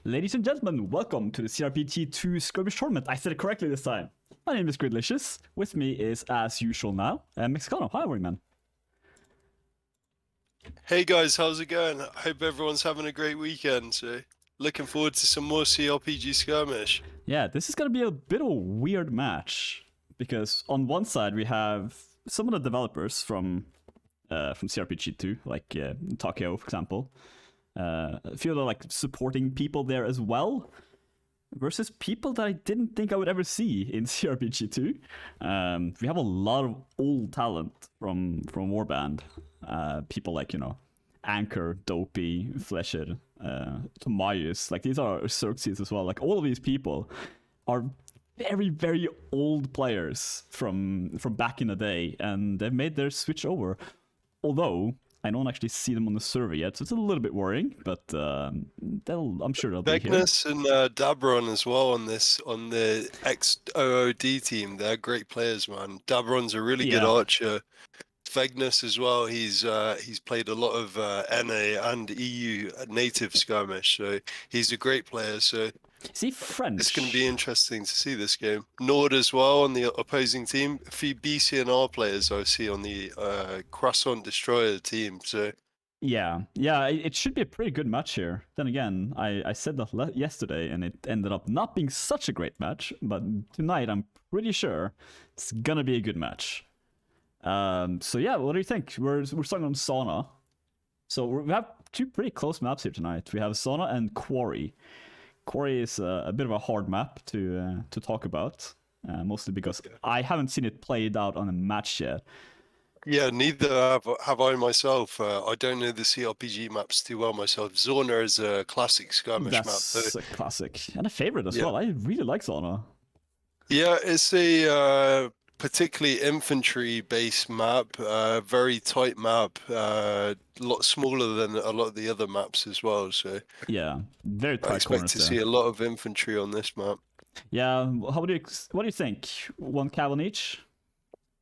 Ladies and gentlemen, welcome to the cRPG2 Skirmish Tournament. I said it correctly this time. My name is Gridlicious. With me is, as usual now, Mexicano. Hi, man. Hey guys, how's it going? I hope everyone's having a great weekend. So, looking forward to some more cRPG skirmish. Yeah, this is going to be a bit of a weird match. Because on one side, we have some of the developers from cRPG2, like Takeo, for example. A few of the supporting people there as well, versus people that I didn't think I would ever see in cRPG2. We have a lot of old talent from Warband. People like, Anchor, Dopey, Flesher, Tomayus. Like, these are Xerxes as well. Like, all of these people are very, very old players from back in the day, and they've made their switch over. Although I don't actually see them on the server yet, so it's a little bit worrying. But I'm sure they'll be here. Vegnus and Dabron as well on the XooD team. They're great players, man. Dabron's a really good archer. Vegnus as well. He's played a lot of NA and EU native skirmish, so he's a great player. So is he French? It's going to be interesting to see this game. Nord as well on the opposing team. A few BCNR players I see on the Croissant Destroyer team. So yeah, it should be a pretty good match here. Then again, I said that yesterday, and it ended up not being such a great match. But tonight, I'm pretty sure it's gonna be a good match. So yeah, what do you think? We're starting on Sauna. So we have two pretty close maps here tonight. We have Sauna and Quarry. Quarry is a bit of a hard map to talk about, mostly because I haven't seen it played out on a match yet. Yeah, neither have I myself. I don't know the cRPG maps too well myself. Zona is a classic skirmish map. That's a classic and a favorite as well. I really like Zona. Yeah, it's a particularly infantry-based map, very tight map, a lot smaller than a lot of the other maps as well. So yeah, very tight. I expect to see a lot of infantry on this map. Yeah, what do you think? One cav on each?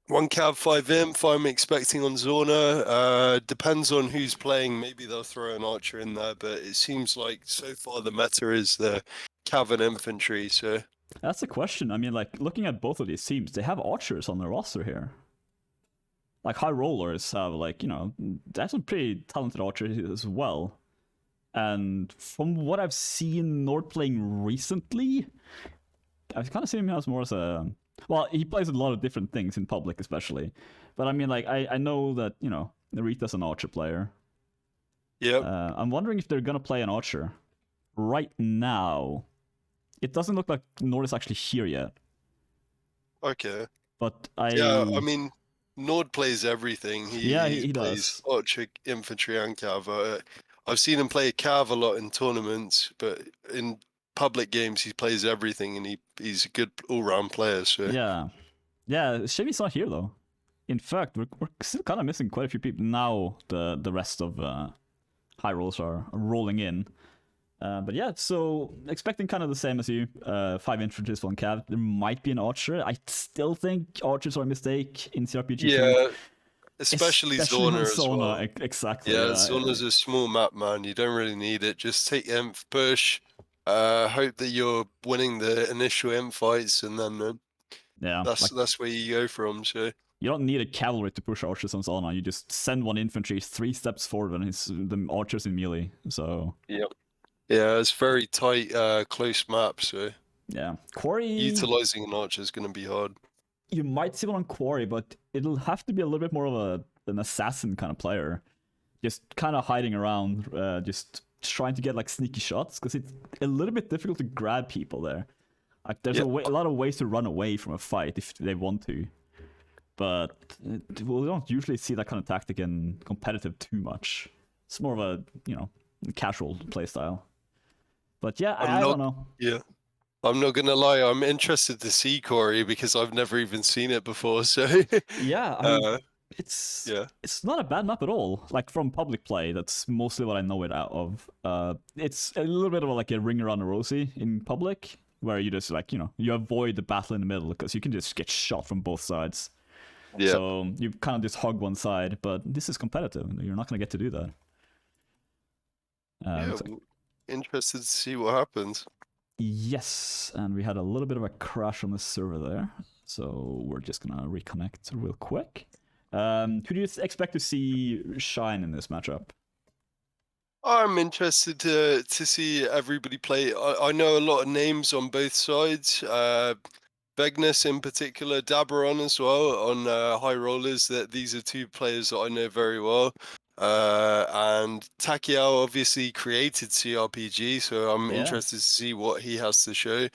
One cav, 5 imp. I'm expecting on Zona. Depends on who's playing. Maybe they'll throw an archer in there, but it seems like so far the meta is the cav and infantry. So. That's the question. I mean, looking at both of these teams, they have archers on their roster here. Like, High Rollers have, they have some pretty talented archers as well. And from what I've seen Nord playing recently, I've kind of seen him as more as a... Well, he plays a lot of different things in public, especially. But I mean, I know that, Narita's an archer player. Yeah. I'm wondering if they're going to play an archer right now. It doesn't look like Nord is actually here yet. Okay. But Yeah, I mean, Nord plays everything. He does. plays archer, infantry, and cav. I've seen him play cav a lot in tournaments, but in public games he plays everything, and he's a good all-round player. So yeah. Shimy's not here though. In fact, we're still kind of missing quite a few people now. The rest of High Rolls are rolling in. But yeah, so expecting kind of the same as you. 5 infantry, 1 cav. There might be an archer. I still think archers are a mistake in cRPG2. Yeah, especially Zona as well. Exactly. Yeah, Zona's a small map, man. You don't really need it. Just take imp, push. Hope that you're winning the initial imp fights, and then that's where you go from. So you don't need a cavalry to push archers on Zona. You just send 1 infantry 3 steps forward, and the archers in melee. So yep. Yeah, it's very tight, close map, so... Yeah, Quarry... Utilizing an archer is going to be hard. You might see one on Quarry, but it'll have to be a little bit more of an assassin kind of player. Just kind of hiding around, just trying to get, sneaky shots, because it's a little bit difficult to grab people there. There's a lot of ways to run away from a fight if they want to. But we don't usually see that kind of tactic in competitive too much. It's more of a, casual playstyle. But yeah, I don't know. Yeah. I'm not going to lie. I'm interested to see Quarry because I've never even seen it before. So yeah, I mean, it's not a bad map at all. From public play, that's mostly what I know it out of. It's a little bit of a ring around the rosy in public, where you just you avoid the battle in the middle because you can just get shot from both sides. Yeah. So you kind of just hug one side, but this is competitive. You're not going to get to do that. interested to see what happens. Yes, and we had a little bit of a crash on the server there, so we're just gonna reconnect real quick. Who do you expect to see shine in this matchup? I'm interested to see everybody play. I know a lot of names on both sides. Vegnus in particular, Daberon as well on High Rollers. That these are two players that I know very well. And Takiao obviously created cRPG, so I'm interested to see what he has to show.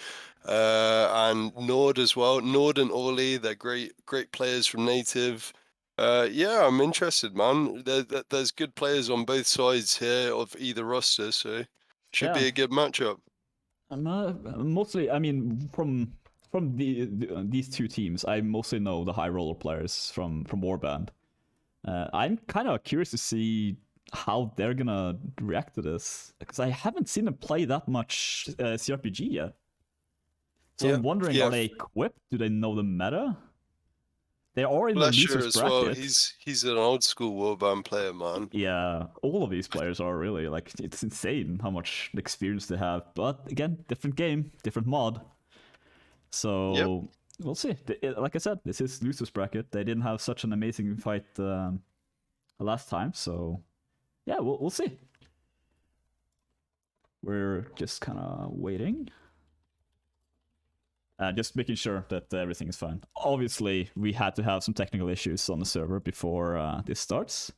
And Nord as well. Nord and Orly, they're great players from Native. Yeah, I'm interested, man. There's good players on both sides here of either roster, so should be a good matchup. Mostly, I mean, from these two teams, I mostly know the high roller players from Warband. I'm kind of curious to see how they're gonna react to this, because I haven't seen them play that much cRPG yet. So I'm wondering, are they equipped? Do they know the meta? They are in the losers as bracket. Well. He's an old school Warband player, man. Yeah, all of these players are really, like, it's insane how much experience they have. But again, different game, different mod. So we'll see. Like I said, this is losers bracket. They didn't have such an amazing fight last time, so yeah, we'll see. We're just kind of waiting. Just making sure that everything is fine. Obviously, we had to have some technical issues on the server before this starts.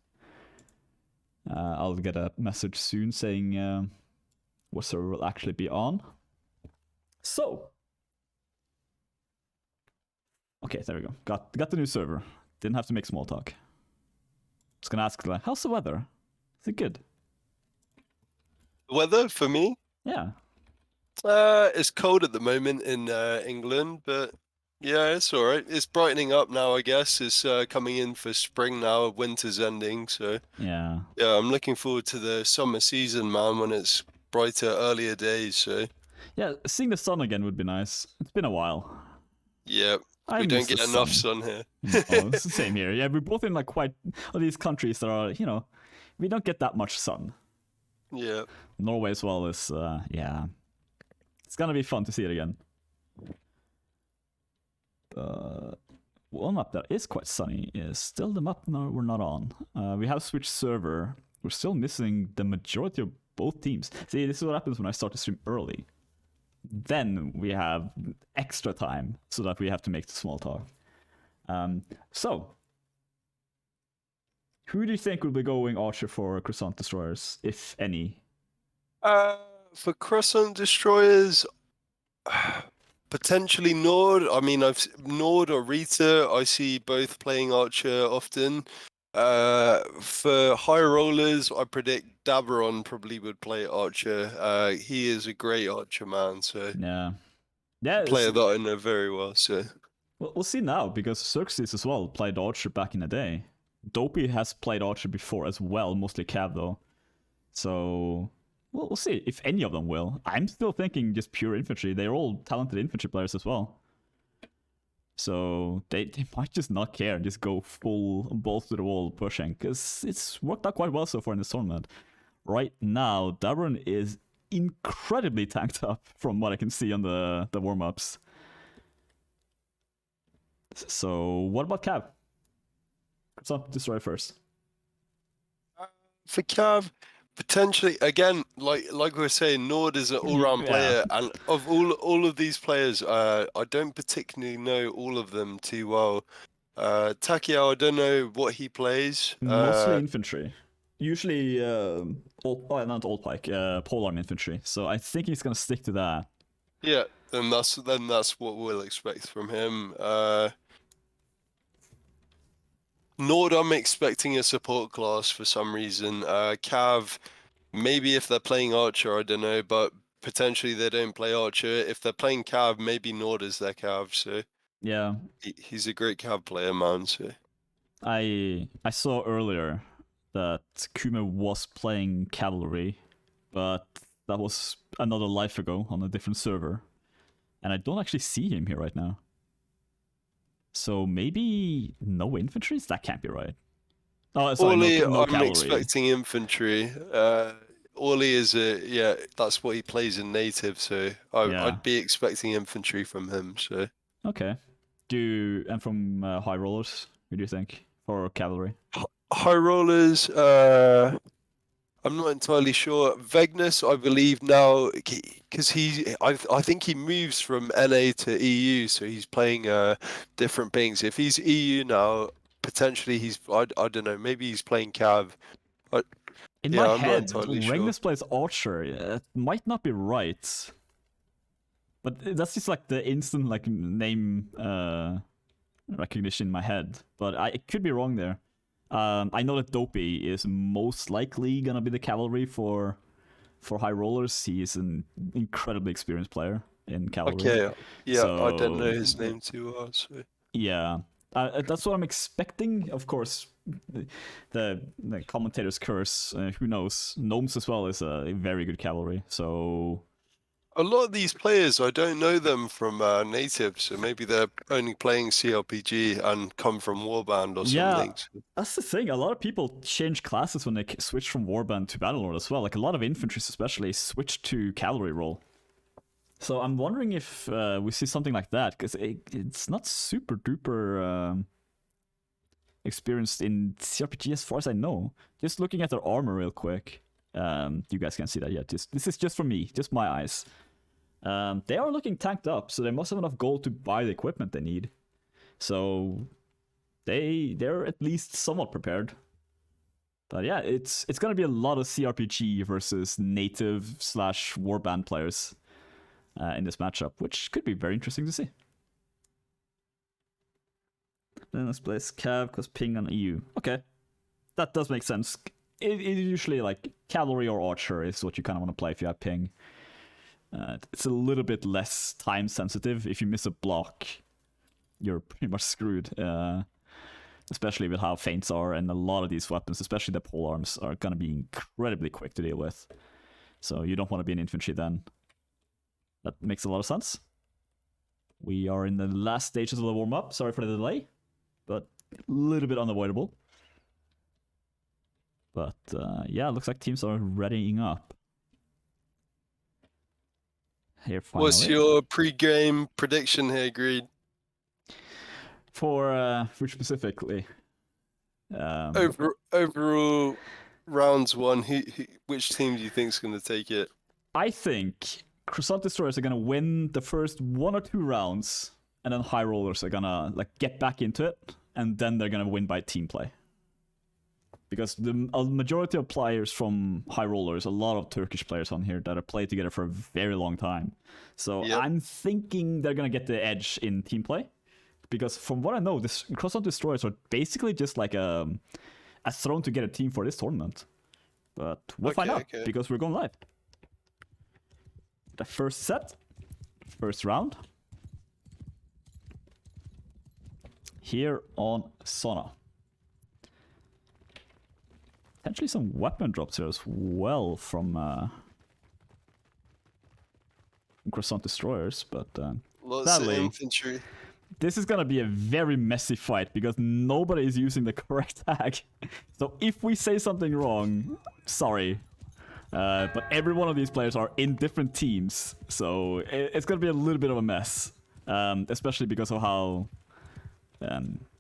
I'll get a message soon saying what server will actually be on. So, okay, there we go. Got the new server. Didn't have to make small talk. Just gonna ask, like, how's the weather? Is it good? Weather for me? Yeah. It's cold at the moment in England, but yeah, it's all right. It's brightening up now, I guess. It's coming in for spring now. Winter's ending, so yeah. I'm looking forward to the summer season, man, when it's brighter, earlier days. So yeah, seeing the sun again would be nice. It's been a while. Yeah, we don't get enough sun here. Oh, it's the same here. Yeah, we're both in like quite all these countries that are, we don't get that much sun. Yeah. Norway as well is, yeah. It's gonna be fun to see it again. One map that is quite sunny is still the map we're not on. We have switched server. We're still missing the majority of both teams. See, this is what happens when I start to stream early. Then we have extra time so that we have to make the small talk. So, who do you think will be going Archer for Croissant Destroyers, if any? For Croissant Destroyers, potentially Nord. I mean, Nord or Rita. I see both playing Archer often. For High Rollers, I predict Daberon probably would play Archer. He is a great Archer, man. So yeah, player that I know very well. So we'll see now, because Xerxes as well played Archer back in the day. Dopey has played Archer before as well, mostly Cav though. So we'll see if any of them will. I'm still thinking just pure infantry. They're all talented infantry players as well. So they might just not care and just go full balls to the wall pushing, because it's worked out quite well so far in this tournament. Right now, Daberon is incredibly tanked up from what I can see on the warm-ups. So what about Cav? So, Destroy first. For Cav, potentially, again, like we were saying, Nord is an all-round player, and of all of these players, I don't particularly know all of them too well. Takiao, I don't know what he plays. Mostly infantry. Usually, not old pike, polearm infantry. So I think he's gonna stick to that. Yeah, then that's what we'll expect from him. Nord, I'm expecting a support class for some reason. Cav, maybe if they're playing Archer, I don't know, but potentially they don't play Archer. If they're playing Cav, maybe Nord is their Cav. So yeah, he's a great Cav player, man. So I saw earlier that Kume was playing Cavalry, but that was another life ago on a different server, and I don't actually see him here right now. So maybe no infantries? That can't be right. Oh, sorry, no I'm expecting infantry. Orly is that's what he plays in native, so I'd be expecting infantry from him. So okay. And from High Rollers, what do you think for cavalry? High Rollers, I'm not entirely sure. Vegnus, I believe now, because I think he moves from NA to EU, so he's playing different things. If he's EU now, potentially I don't know, maybe he's playing Cav. In my I'm not head, entirely sure. Vegnus plays Archer. It might not be right, but that's just like the instant like name recognition in my head. But I could be wrong there. I know that Dopey is most likely gonna be the cavalry for High Rollers. He is an incredibly experienced player in cavalry. Okay, yeah, so, I don't know his name too well, so. Yeah, that's what I'm expecting. Of course, the commentator's curse. Who knows? Gnomes as well is a very good cavalry. So a lot of these players, I don't know them from native, so maybe they're only playing cRPG and come from Warband or something. Yeah, that's the thing. A lot of people change classes when they switch from Warband to Battlelord as well. Like a lot of infantry, especially, switch to cavalry role. So I'm wondering if we see something like that, because it's not super duper experienced in cRPG as far as I know. Just looking at their armor real quick. You guys can't see that yet. This is just for me, just my eyes. They are looking tanked up, so they must have enough gold to buy the equipment they need. So they're at least somewhat prepared. But yeah, it's gonna be a lot of cRPG versus native / warband players in this matchup, which could be very interesting to see. Then let's place Cav because ping on EU. Okay, that does make sense. It usually like cavalry or archer is what you kind of want to play if you have ping. It's a little bit less time sensitive. If you miss a block, you're pretty much screwed. Especially with how feints are, and a lot of these weapons, especially the pole arms, are gonna be incredibly quick to deal with. So you don't want to be in infantry then. That makes a lot of sense. We are in the last stages of the warm-up. Sorry for the delay, but a little bit unavoidable. But yeah, looks like teams are readying up. Here, finally. What's your pre-game prediction here, Greed? For which specifically? Overall, rounds one, which team do you think is going to take it? I think Croissant Destroyers are going to win the first 1 or 2 rounds, and then High Rollers are going to like get back into it, and then they're going to win by team play. Because the majority of players from High Rollers, a lot of Turkish players on here that have played together for a very long time. So yep. I'm thinking they're going to get the edge in team play. Because from what I know, this Croissant Destroyers are basically just like a throne to get a team for this tournament. But we'll find out, because we're going live. The first set, first round. Here on Sona. Potentially some weapon drops here as well from Croissant Destroyers, but lots of infantry. This is gonna be a very messy fight because nobody is using the correct tag. So if we say something wrong, sorry. But every one of these players are in different teams, so it's gonna be a little bit of a mess. Especially because of how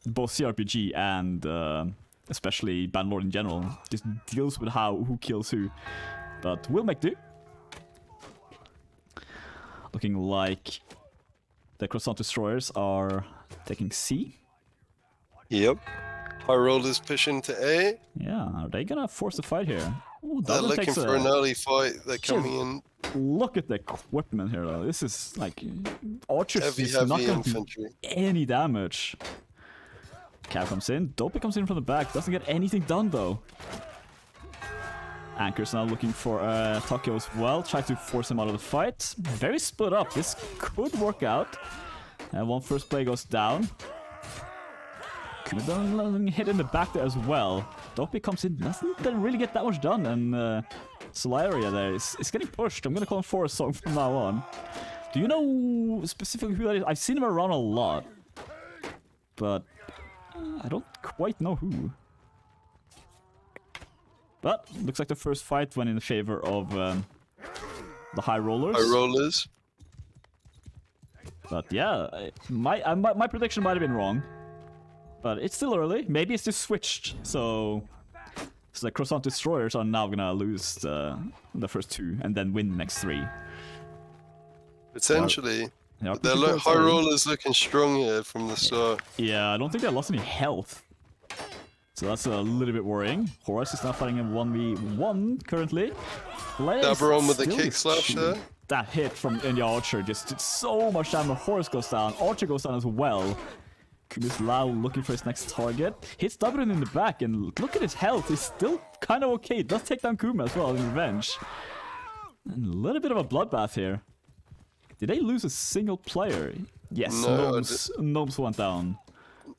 both cRPG and especially Banlord in general just deals with who kills who. But we'll make do. Looking like the Croissant Destroyers are taking C. Yep. High Rollers pushing to A. Yeah, are they gonna force the fight here? Ooh, they're looking for an early fight. They're coming in. Look at the equipment here, though. This is like archers heavy not gonna infantry. Do any damage. Cav comes in. Dopey comes in from the back. Doesn't get anything done though. Anchor's now looking for Takeo as well. Try to force him out of the fight. Very split up. This could work out. One first play goes down. Could have done a hit in the back there as well. Dopey comes in. Doesn't really get that much done. And Solaria there is getting pushed. I'm going to call him Forest Song from now on. Do you know specifically who that is? I've seen him around a lot. But I don't quite know who. But looks like the first fight went in favor of the High Rollers. High Rollers. But yeah, my prediction might have been wrong. But it's still early. Maybe it's just switched. So the Croissant Destroyers are now gonna lose the first 2 and then win the next 3. Potentially. Yeah, High Rollers looking strong here from the start. Yeah, I don't think they lost any health. So that's a little bit worrying. Horace is now fighting a 1v1 currently. Dabber on with the kick slash there. That hit from the Archer just did so much damage. Horace goes down. Archer goes down as well. Kuma's Lau looking for his next target. Hits Dabber in the back, and look at his health. He's still kind of okay. Does take down Kuma as well in revenge. And a little bit of a bloodbath here. Did they lose a single player? Yes, no, Gnomes went down.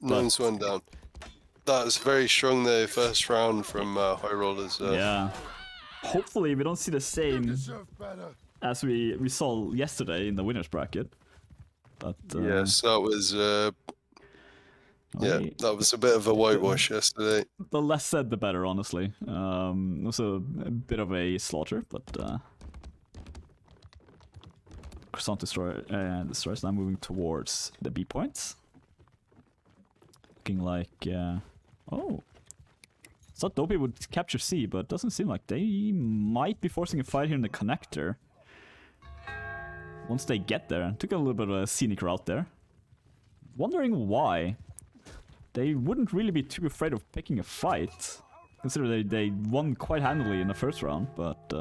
Gnomes went down. That was very strong though, first round from High Rollers. Yeah. Hopefully we don't see the same as we saw yesterday in the winners bracket. But yes, that was that was a bit of a whitewash yesterday. The less said, the better, honestly. It was a bit of a slaughter, but Croissant Destroyers now moving towards the B points. Looking like oh, thought Dopey would capture C, but it doesn't seem like they might be forcing a fight here in the connector. Once they get there, took a little bit of a scenic route there. Wondering why. They wouldn't really be too afraid of picking a fight, considering they won quite handily in the first round, but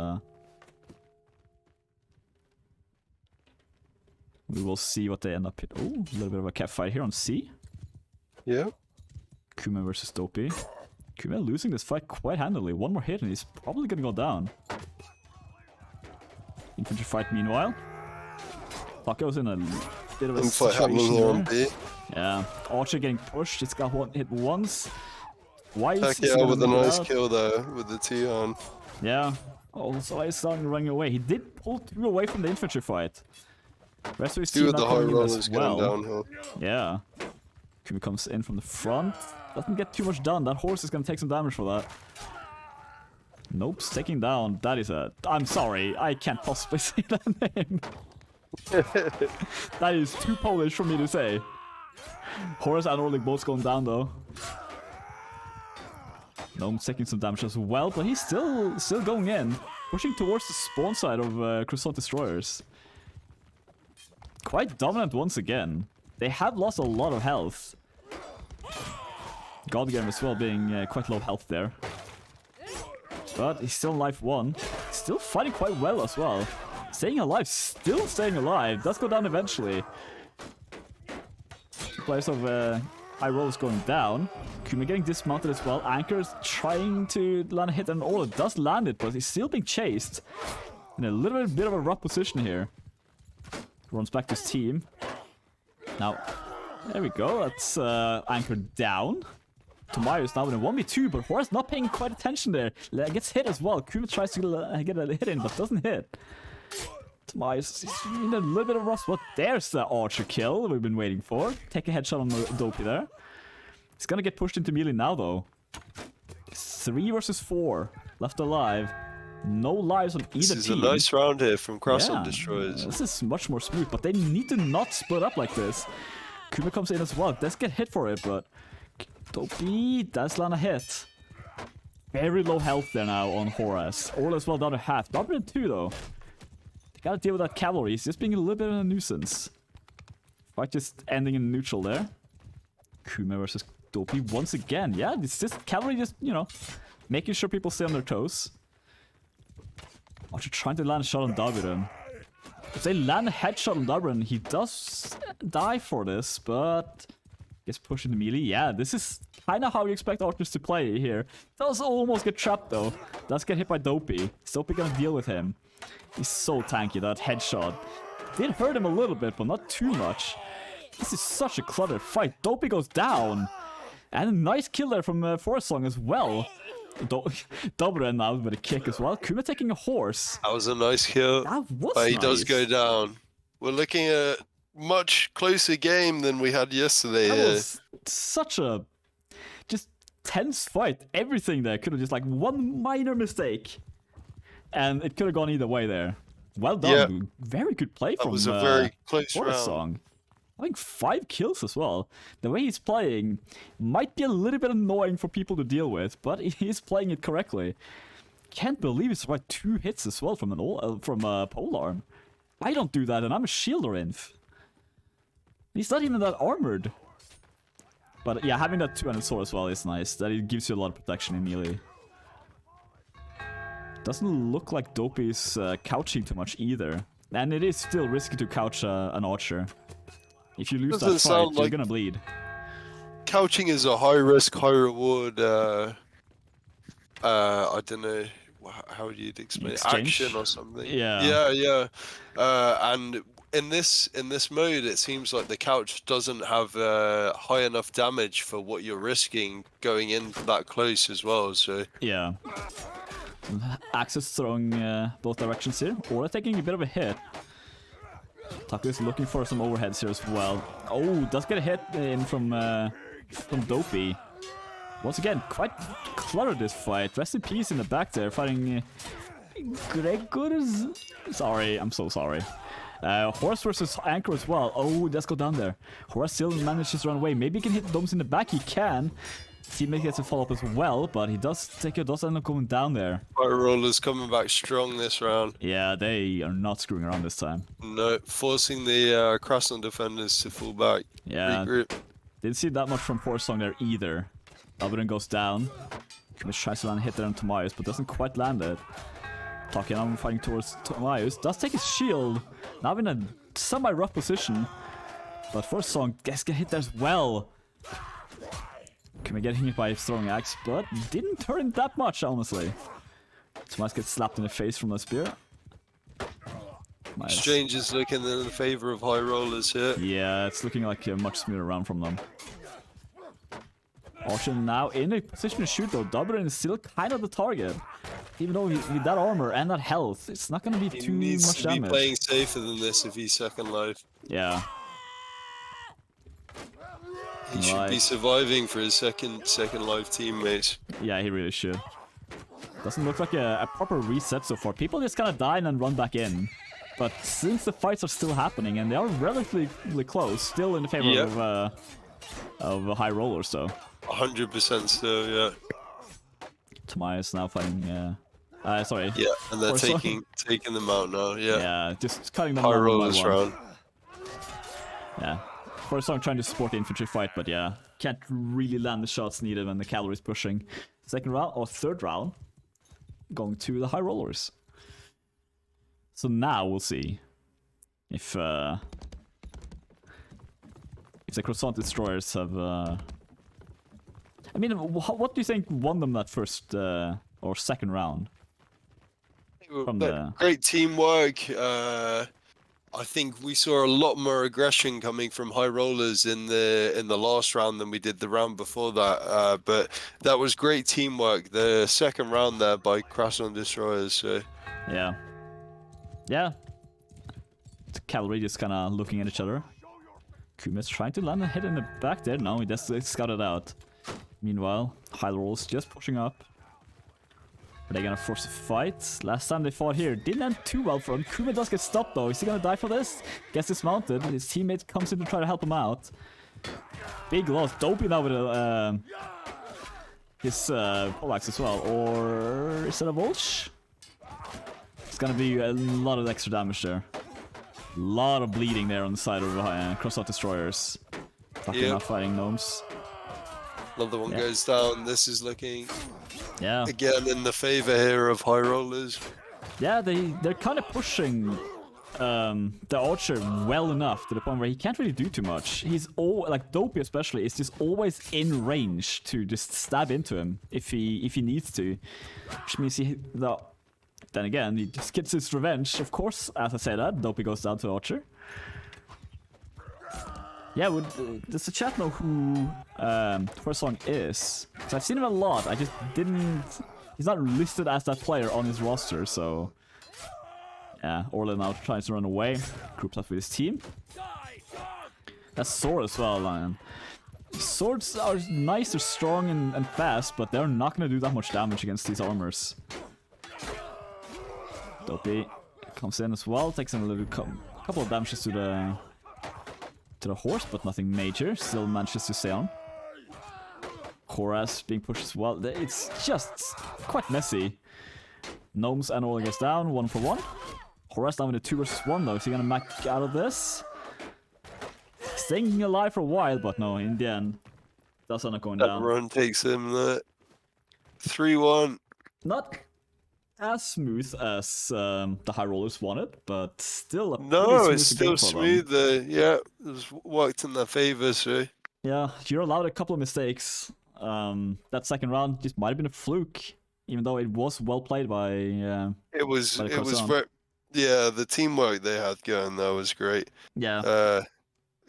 we will see what they end up hit. Oh, a little bit of a cap fight here on C. Yeah. Kuma versus Dopey. Kuma losing this fight quite handily. One more hit and he's probably gonna go down. Infantry fight meanwhile. Takeo's in a bit of a situation here on B. Yeah, Archer getting pushed. It's got one hit once. Twice. Takeo with a nice kill though, with the T on. Yeah. Also, he's starting running away. He did pull 2 away from the infantry fight. Rest of his team of the High Rollers as well. going downhill. Yeah. Kuma comes in from the front. Doesn't get too much done. That horse is gonna take some damage for that. Nope, taking down. That is a... I'm sorry, I can't possibly say that name. That is too Polish for me to say. Horus and Orlik both going down though. Gnome's taking some damage as well, but he's still going in. Pushing towards the spawn side of Croissant Destroyers. Quite dominant once again. They have lost a lot of health. Godgame as well being quite low health there. But he's still in life 1. Still fighting quite well as well. Staying alive, still staying alive. Does go down eventually. Players of High Rollers going down. Kuma getting dismounted as well. Anchor's trying to land a hit and all. It does land it, but he's still being chased. In a little bit of a rough position here. Runs back to his team. Now, there we go. That's Anchor down. Tomayo's now in a 1v2, but Horace not paying quite attention there. Gets hit as well. Kuma tries to get a hit in, but doesn't hit. Tomayo's in a little bit of rough spot. There's the Archer kill we've been waiting for. Take a headshot on Dopey there. He's gonna get pushed into melee now, though. 3 versus 4 left alive. No lives on either team. This is a nice round here from Croissant Destroyers. This is much more smooth, but they need to not split up like this. Kuma comes in as well. Does get hit for it, but Dopey does land a hit. Very low health there now on Horace. All as well down to half. Double in 2 though. Gotta deal with that cavalry. He's just being a little bit of a nuisance. Fight just ending in neutral there. Kuma versus Dopey once again. Yeah, it's just cavalry just, you know, making sure people stay on their toes. Archer trying to land a shot on Daviren. If they land a headshot on Daviren, he does die for this, but gets pushed into melee. Yeah, this is kind of how you expect Archers to play here. Does almost get trapped though. Does get hit by Dopey. Is Dopey gonna deal with him? He's so tanky, that headshot. Did hurt him a little bit, but not too much. This is such a cluttered fight. Dopey goes down. And a nice kill there from Forest Song as well. Daviren now with a kick as well. Kuma taking a horse. That was a nice kill. That was but he nice. does go down. We're looking at much closer game than we had yesterday. That was such a... just tense fight. Everything there could have just like one minor mistake, and it could have gone either way there. Well done. Yeah. Very good play from. That was a very close round. I think 5 kills as well. The way he's playing might be a little bit annoying for people to deal with, but he's playing it correctly. Can't believe he survived 2 hits as well from a polearm. I don't do that, and I'm a shielder inf. He's not even that armored. But yeah, having that 2-handed sword as well is nice. That it gives you a lot of protection in melee. Doesn't look like Dopey's couching too much either. And it is still risky to couch an archer. If you lose that fight, you're gonna bleed. Couching is a high risk, high reward, I don't know how you'd explain it. Action or something. Yeah. And in this mode, it seems like the couch doesn't have high enough damage for what you're risking going in that close as well. So yeah, Axis throwing both directions here, or taking a bit of a hit. Taku is looking for some overheads here as well. Oh, does get a hit in from Dopey. Once again, quite cluttered this fight. Rest in peace in the back there, fighting Gregor's. Sorry, I'm so sorry. Horse versus Anchor as well. Oh, let's go down there. Horse still manages to run away. Maybe he can hit Domes in the back. He can. Teammate gets a follow-up as well, but he does end up going down there. High Rollers coming back strong this round. Yeah, they are not screwing around this time. No, forcing the Croissant defenders to fall back. Yeah, didn't see that much from Forsong there either. Alberin goes down. Kumish tries to land a hit there on Tomayus, but doesn't quite land it. Takian fighting towards Tomayus. Does take his shield. Now in a semi-rough position. But Forsong gets hit there as well. Can we get hit by his throwing axe, but didn't hurt him that much, honestly. Tomayus gets slapped in the face from the spear. Strange is looking in the favor of High Rollers here. Yeah, it's looking like a much smoother round from them. Archer now in a position to shoot though. Alberin is still kind of the target. Even though with that armor and that health, it's not going to be too much damage. He needs to be playing safer than this if he's second life. Yeah. He should be surviving for his second life teammates. Yeah, he really should. Doesn't look like a proper reset so far. People just kind of die and then run back in. But since the fights are still happening and they are relatively close, still in the favor of High Rollers, so. 100% still, yeah. Tomayus now fighting. Sorry. Yeah, and they're taking them out now. Yeah. Yeah, just cutting them High Rollers round. Yeah. Forsong trying to support the infantry fight, but yeah, can't really land the shots needed when the cavalry's pushing. Second round or third round, going to the High Rollers. So now we'll see if the Croissant Destroyers have. I mean, what do you think won them that first or second round? Great teamwork. I think we saw a lot more aggression coming from High Rollers in the last round than we did the round before that. But that was great teamwork. The second round there by Croissant Destroyers. So. Yeah. Yeah. The cavalry just kind of looking at each other. Kumis trying to land a hit in the back there. No, he just scouted out. Meanwhile, High Rollers just pushing up. Are they gonna force a fight? Last time they fought here didn't end too well for him. Kuma does get stopped though. Is he gonna die for this? Gets dismounted. His teammate comes in to try to help him out. Big loss. Dopey now with his poleaxe as well. Or is it a Volch? It's gonna be a lot of extra damage there. A lot of bleeding there on the side of Croissant Destroyers. Fucking not fighting gnomes. Another one goes down. This is looking again in the favor here of High Rollers. Yeah, they're kind of pushing the archer well enough to the point where he can't really do too much. He's like Dopey especially is just always in range to just stab into him if he needs to, which means then again he just gets his revenge. Of course, as I say that, Dopey goes down to archer. Yeah, does the chat know who Forsong is? Because I've seen him a lot, I just didn't. He's not listed as that player on his roster, so. Yeah, Orla now tries to run away. Groups up with his team. That's Sora as well, man. Swords are nice, they're strong and fast, but they're not going to do that much damage against these armors. Dopey comes in as well, takes in a little couple of damages to the horse, but nothing major. Still manages to stay on. Horace being pushed as well. It's just quite messy. Gnomes and all gets down, 1 for 1. Horace down with a 2 versus 1 though. Is he gonna mac out of this? Staying alive for a while, but no, in the end, that's not going down. That run takes him there. 3-1. Not as smooth as the High Rollers wanted, but still a no, it's still smooth. Yeah, it was worked in their favor, so. Yeah, you're allowed a couple of mistakes. That second round just might have been a fluke, even though it was well played by. It was very, yeah, the teamwork they had going there was great. Yeah.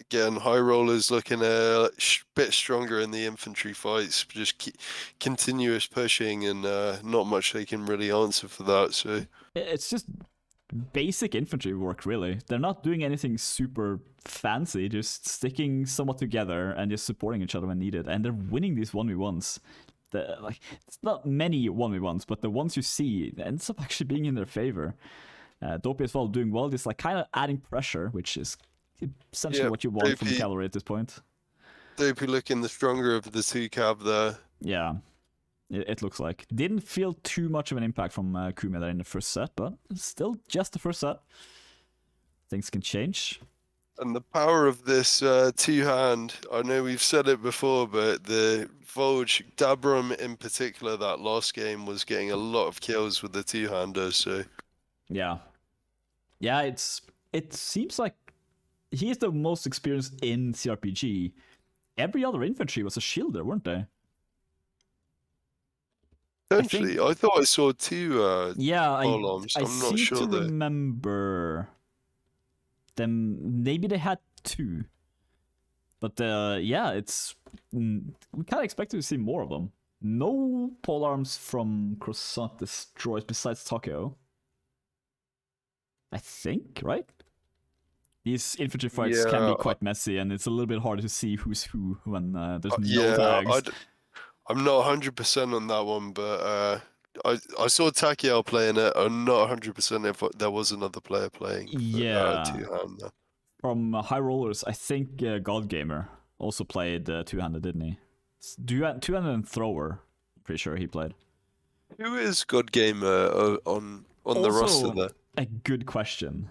Again, High Rollers looking a bit stronger in the infantry fights, just continuous pushing and not much they can really answer for that. So it's just basic infantry work, really. They're not doing anything super fancy, just sticking somewhat together and just supporting each other when needed. And they're winning these 1v1s. It's not many 1v1s, but the ones you see, it ends up actually being in their favor. Dopey as well doing well, just like kind of adding pressure, which is essentially what you want from cavalry at this point. Dopey looking the stronger of the two cav there. Yeah, it looks like. Didn't feel too much of an impact from Kuma there in the first set, but still just the first set. Things can change. And the power of this two-hand, I know we've said it before, but the Volge, Dabram in particular, that last game was getting a lot of kills with the two-hander, so... Yeah. Yeah, it seems like he is the most experienced in cRPG. Every other infantry was a shielder, weren't they? Essentially, I thought I saw two columns. I I'm not sure to remember them. Maybe they had 2. But yeah, it's we kind of expected to see more of them. No polearms from Croissant Destroyers besides Tokyo. I think, right? These infantry fights can be quite messy, and it's a little bit harder to see who's who when there's no tags. I'm not 100% on that one, but I saw Takiel playing it. I'm not 100% if there was another player playing. Two-hand. From High Rollers, I think God Gamer also played two-handed, didn't he? Two-handed and Thrower, pretty sure he played. Who is God Gamer on the roster there? A good question.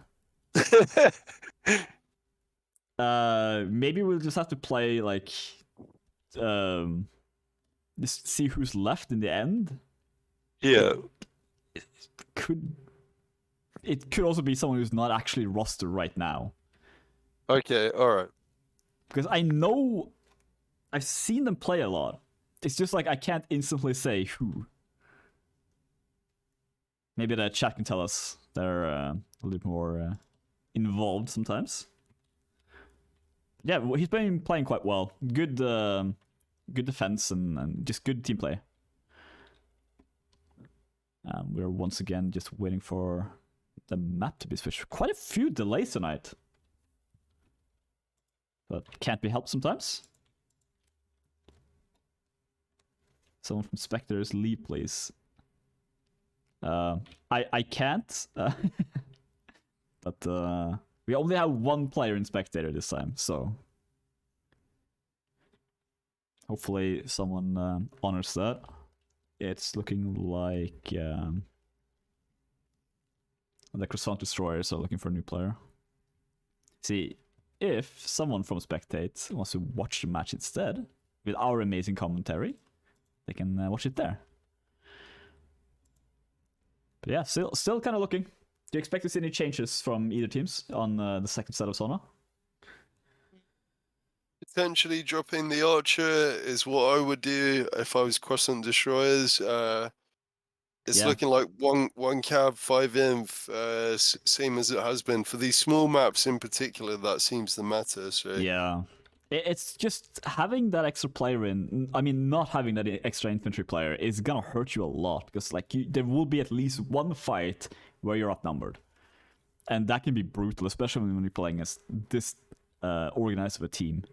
Maybe we'll just have to play like just see who's left in the end. Yeah. It could also be someone who's not actually rostered right now. Okay, alright. Because I know I've seen them play a lot. It's just like I can't instantly say who. Maybe the chat can tell us. They're a little more involved sometimes. Yeah, he's been playing quite well. Good defense and just good team play. We're once again just waiting for the map to be switched. Quite a few delays tonight. But can't be helped sometimes. Someone from Spectres, leave please. I can't. But we only have one player in Spectator this time, so hopefully someone honors that. It's looking like the Croissant Destroyers are looking for a new player. See, if someone from Spectate wants to watch the match instead, with our amazing commentary, they can watch it there. But yeah, still kind of looking. Do you expect to see any changes from either teams on the second set of Sona? Potentially dropping the Archer is what I would do if I was Croissant Destroyers. It's looking like one cab, 5 inf, same as it has been. For these small maps in particular, that seems to matter. So yeah. It's just having that extra player in. I mean, not having that extra infantry player is gonna hurt you a lot because, like, there will be at least one fight where you're outnumbered, and that can be brutal, especially when you're playing as this organized of a team.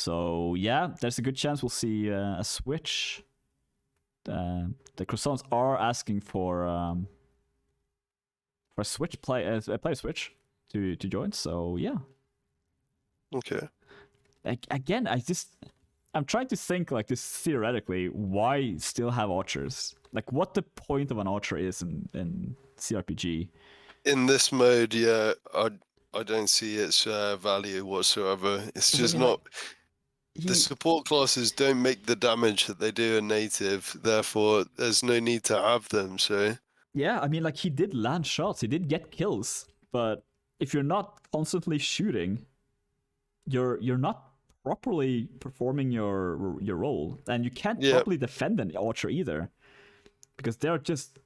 So yeah, there's a good chance we'll see a switch. The Croissants are asking for a switch play switch to join. So yeah. Okay. Again, I'm trying to think like this theoretically. Why still have archers? Like, what the point of an archer is in cRPG? In this mode, yeah, I don't see its value whatsoever. It's just not. The support classes don't make the damage that they do in native, therefore there's no need to have them. So yeah, I mean, like, he did land shots, he did get kills, but if you're not constantly shooting, you're not properly performing your role, and you can't properly defend an archer either, because they're just.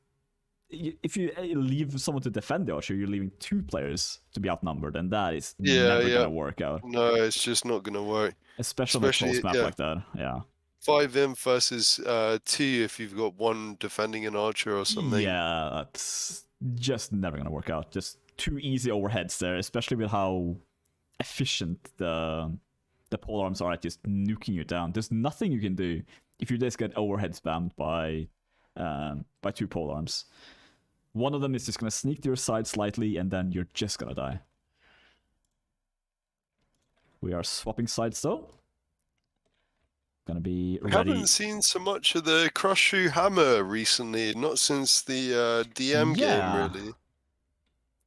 If you leave someone to defend the archer, you're leaving 2 players to be outnumbered, and that is never gonna work out. No, it's just not gonna work. Especially on a close map like that. Yeah. 5 imp versus 2 if you've got 1 defending an archer or something. Yeah, that's just never gonna work out. Just too easy overheads there, especially with how efficient the polearms are at just nuking you down. There's nothing you can do if you just get overhead spammed by 2 polearms. One of them is just gonna sneak to your side slightly, and then you're just gonna die. We are swapping sides though. Gonna be ready. I haven't seen so much of the cross-shoe hammer recently, not since the DM game, really.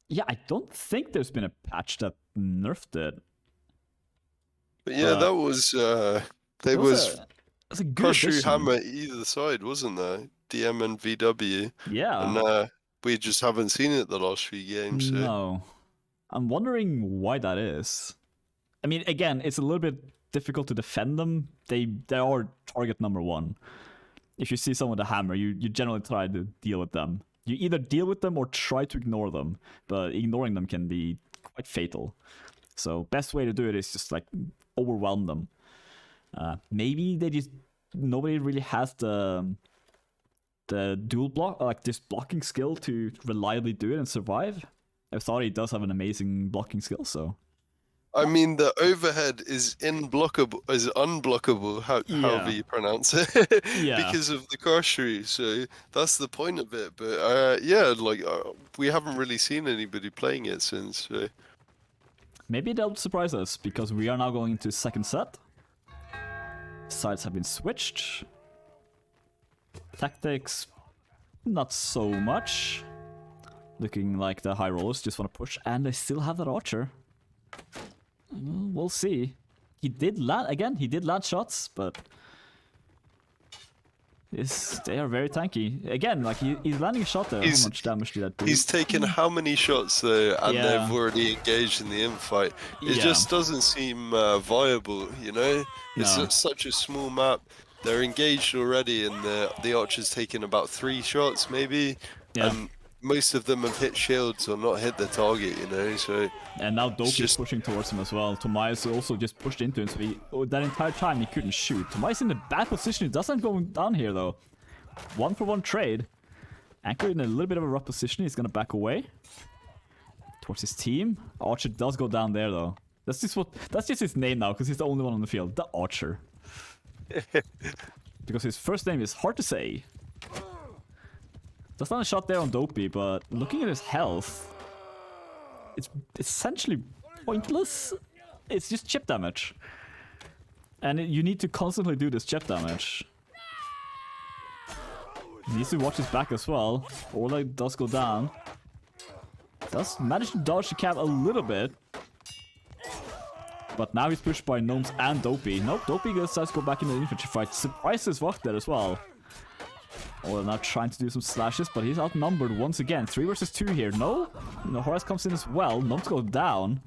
Yeah, I don't think there's been a patch that nerfed it. But yeah, that was there was a good cross-shoe hammer either side, wasn't there? DM and VW. Yeah. And we just haven't seen it the last few games. So. No. I'm wondering why that is. I mean, again, it's a little bit difficult to defend them. They are target number 1. If you see someone with a hammer, you generally try to deal with them. You either deal with them or try to ignore them, but ignoring them can be quite fatal. So best way to do it is just like overwhelm them. Maybe nobody really has the dual block, like this blocking skill to reliably do it and survive. I thought he does have an amazing blocking skill, so. I mean, the overhead is unblockable, however you pronounce it, because of the cross-shoe. So that's the point of it. But we haven't really seen anybody playing it since. So. Maybe they'll surprise us, because we are now going into second set. Sides have been switched. Tactics, not so much. Looking like the high rollers just want to push, and they still have that archer. We'll see. He did land shots, but they are very tanky. Again, like he's landing a shot there. How much damage did that do? He's taken how many shots though, and they've already engaged in the infight. It just doesn't seem viable, you know? It's such a small map. They're engaged already, and the archer's taken about 3 shots maybe. Yeah. And most of them have hit shields or not hit the target, you know, so... And now Dope is pushing towards him as well. Tomias also just pushed into him, so that entire time he couldn't shoot. Tomias in a bad position. He doesn't go down here, though. 1-for-1 trade. Anchor in a little bit of a rough position. He's gonna back away towards his team. Archer does go down there, though. That's just his name now, because he's the only one on the field. The Archer. Because his first name is hard to say. That's not a shot there on Dopey, but looking at his health, it's essentially pointless. It's just chip damage. And you need to constantly do this chip damage. He needs to watch his back as well. Orla does go down. Does manage to dodge the cap a little bit. But now he's pushed by Gnomes and Dopey. Nope, Dopey decides to go back in the infantry fight. Surprises Vok there as well. Or now trying to do some slashes, but he's outnumbered once again. 3 versus 2 here. No, Horace comes in as well. Gnomes go down.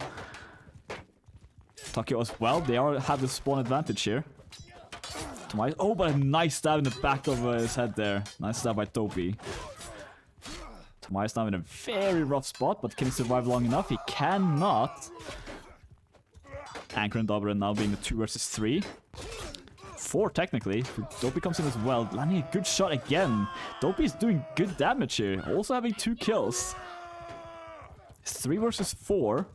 Takio as well. They have the spawn advantage here. Tomias, oh, but a nice stab in the back of his head there. Nice stab by Dopey. Tomias now in a very rough spot, but can he survive long enough? He cannot. Anchor and Dobrin now being the 2 versus 3. 4 technically. Dopey comes in as well, landing a good shot again. Dopey's doing good damage here, also having 2 kills. It's 3 versus 4.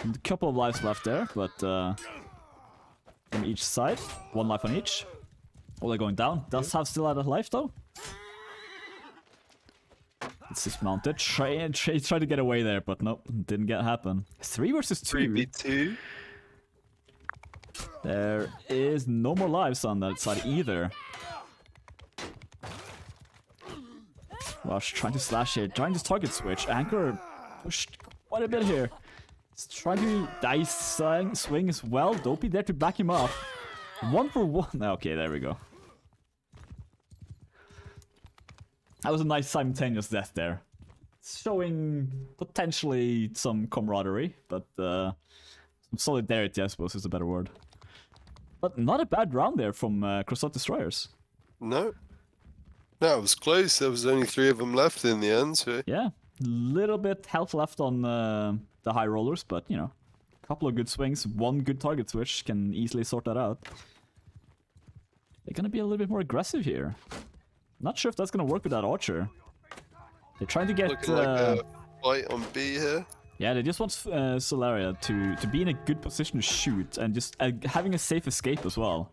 And a couple of lives left there, but from each side. 1 life on each. Oh, they're going down. Does have still out of life though. It's dismounted. Try to get away there, but nope, didn't happen. 3 versus 2. 3v2. There is no more lives on that side either. Rush trying to slash here, trying to target switch. Anchor pushed quite a bit here. He's trying to dice swing as well. Dopey there to back him up. 1 for 1. Okay, there we go. That was a nice simultaneous death there. Showing potentially some camaraderie, but some solidarity, I suppose, is a better word. But not a bad round there from Croissant Destroyers. No. No, it was close. There was only 3 of them left in the end, so... Yeah, little bit health left on the high rollers, but, you know, a couple of good swings, 1 good target switch can easily sort that out. They're gonna be a little bit more aggressive here. Not sure if that's gonna work with that archer. They're trying to get... Looking like a fight on B here. Yeah, they just want Solaria to be in a good position to shoot and just having a safe escape as well.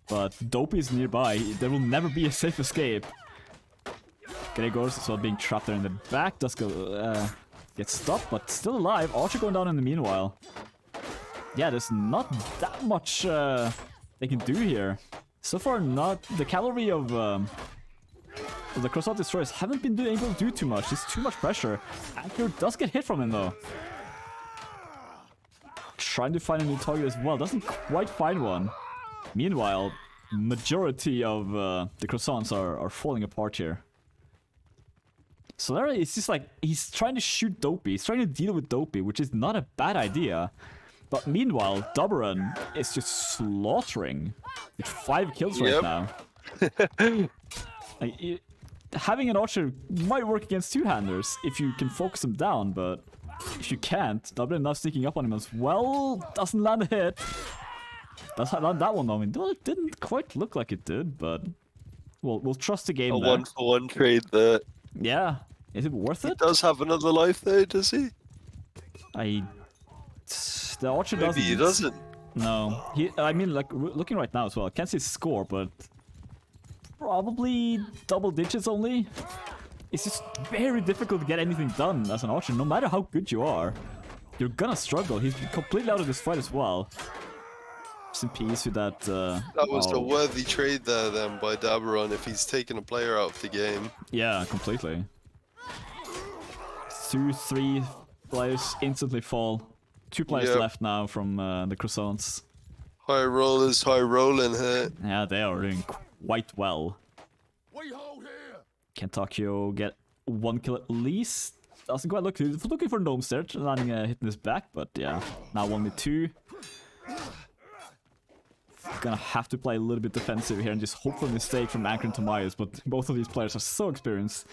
But Dopey is nearby. There will never be a safe escape. Gregors as well being trapped there in the back. Does go get stopped, but still alive. Archer going down in the meanwhile. Yeah, there's not that much they can do here. So far, not the cavalry of the Croissant Destroyers haven't been able to do too much. There's too much pressure. Anchor does get hit from him though. Trying to find a new target as well. Doesn't quite find one. Meanwhile, majority of the Croissants are falling apart here. Solaria is just like, he's trying to shoot Dopey. He's trying to deal with Dopey, which is not a bad idea. But meanwhile, Doberan is just slaughtering. With 5 kills right now. Like, having an archer might work against 2-handers if you can focus them down, but if you can't, Doberan now sneaking up on him as well. Doesn't land a hit. Does land that one though. I mean, well, it didn't quite look like it did, but we'll trust the game. A 1-for-1 trade there. Yeah. Is it worth it? He does have another life though, does he? The archer doesn't. Maybe he doesn't. No. I mean, like, looking right now as well, I can't see his score, but probably double digits only. It's just very difficult to get anything done as an archer, no matter how good you are. You're gonna struggle. He's completely out of this fight as well. Just in peace with that. That was a worthy trade there then by Daberon if he's taken a player out of the game. Yeah, completely. 2-3 players instantly fall. 2 players left now from the Croissants. High rollers, high rolling here. Yeah, they are doing quite well. Kentuckyo get 1 kill at least. Doesn't quite look looking for Gnomes there, landing a hit in his back, but yeah, now only 2. Gonna have to play a little bit defensive here and just hope for a mistake from Anchor and Tobias, but both of these players are so experienced.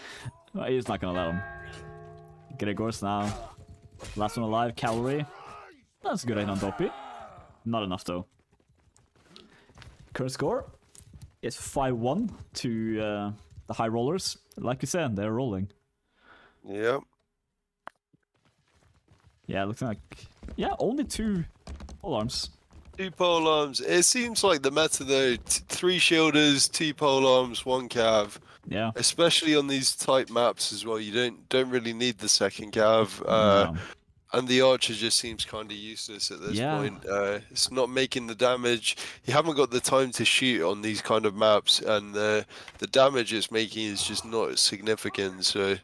He's not gonna let him. Gregors now. Last one alive, Cavalry. That's a good aim on Dopey. Not enough though. Current score is 5-1 to the High Rollers. Like you said, they're rolling. Yep. Yeah, looks like... Yeah, only 2 polearms. 2 polearms. It seems like the meta though, 3 shielders, 2 polearms, 1 cav. Yeah. Especially on these tight maps as well. You don't really need the second cav. No. And the archer just seems kind of useless at this point. It's not making the damage. You haven't got the time to shoot on these kind of maps, and the damage it's making is just not significant. So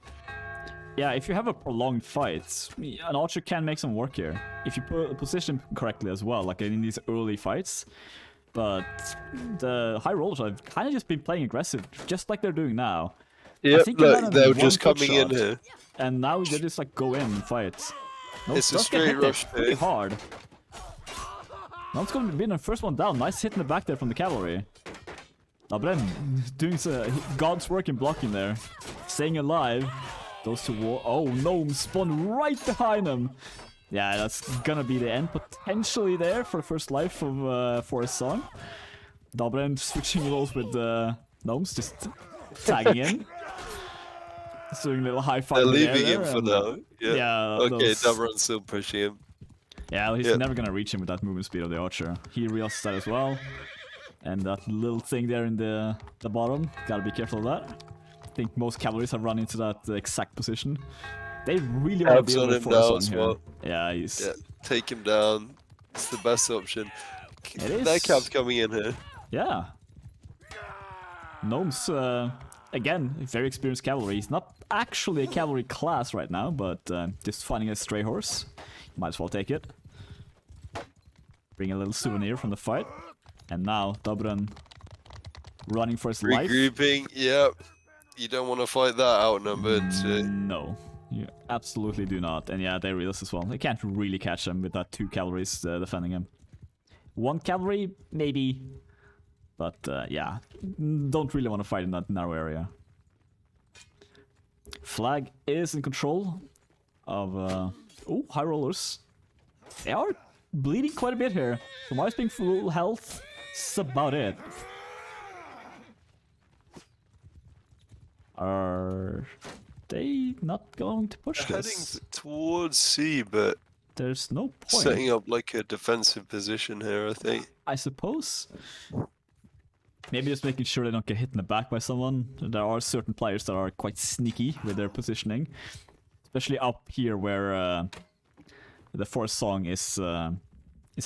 yeah, if you have a prolonged fight, an archer can make some work here. If you position correctly as well, like in these early fights. But the High Rollers have kind of just been playing aggressive, just like they're doing now. Yeah, they're just coming in here. And now they just like go in and fight. No, it's a straight rush. Pretty hard. Now it's going to be the first one down. Nice hit in the back there from the cavalry. Bren doing God's work in blocking there. Staying alive. Those 2 oh, Gnomes spawn right behind him. Yeah, that's gonna be the end potentially there for the first life of Forest Song. Dabren switching roles with Gnomes, just tagging in. Just doing a little high five. They're leaving him for now. Yeah Okay, Dabren's still pushing him. Yeah, he's never gonna reach him with that movement speed of the archer. He realizes that as well. And that little thing there in the bottom, gotta be careful of that. I think most cavalries have run into that exact position. They really want to deal with Croissant here. Well. Yeah, he's... take him down. It's the best option. It is. That cab's coming in here. Yeah. Gnome's, again, very experienced cavalry. He's not actually a cavalry class right now, but just finding a stray horse. Might as well take it. Bring a little souvenir from the fight. And now, Dobran running for his life. Regrouping, yep. You don't want to fight that outnumbered. No, you absolutely do not. And yeah, they realize as well. They can't really catch him with that 2 cavalries defending him. 1 cavalry, maybe. But yeah, don't really want to fight in that narrow area. Flag is in control of... oh, High Rollers. They are bleeding quite a bit here. Tobias being full health. That's about it. Are they not going to push this? Heading towards C, but there's no point. Setting up like a defensive position here, I think. I suppose. Maybe just making sure they don't get hit in the back by someone. There are certain players that are quite sneaky with their positioning, especially up here where the forest song is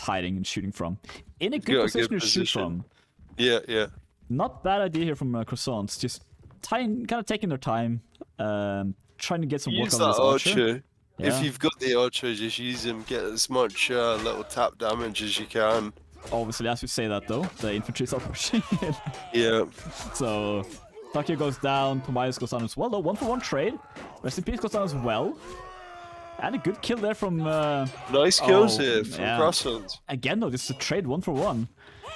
hiding and shooting from. In a good position to shoot from. Yeah, yeah. Not bad idea here from Croissants. Just kind of taking their time, trying to get some work on this archer. Yeah. If you've got the archer, just use him. Get as much little tap damage as you can. Obviously, as we say that though, the infantry are pushing in. Yeah. So, Takio goes down, Tobias goes down as well though. 1-for-1 trade. Rest in Peace goes down as well. And a good kill there from... nice kills here from Croissant. Again though, this is a trade 1-for-1.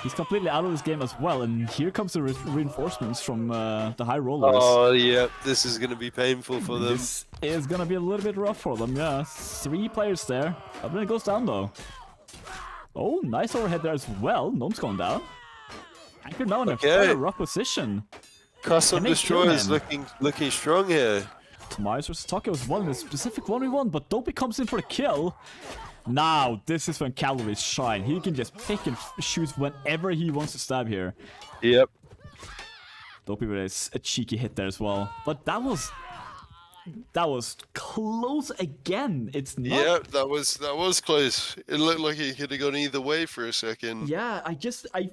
He's completely out of this game as well, and here comes the reinforcements from the High Rollers. Oh yeah, this is going to be painful for them. This is going to be a little bit rough for them, yeah. 3 players there. But then it goes down though. Oh, nice overhead there as well. Gnome's going down. Anchor now in a very rough position. Croissant Destroyers looking strong here. Tobias versus Takio is one in a specific 1v1, but Dopey comes in for the kill. Now, this is when cavalries shine. He can just pick and shoot whenever he wants to stab here. Yep. Dopey with a cheeky hit there as well. But that was close again. It's not... Yeah, that was close. It looked like it could have gone either way for a second. Yeah, I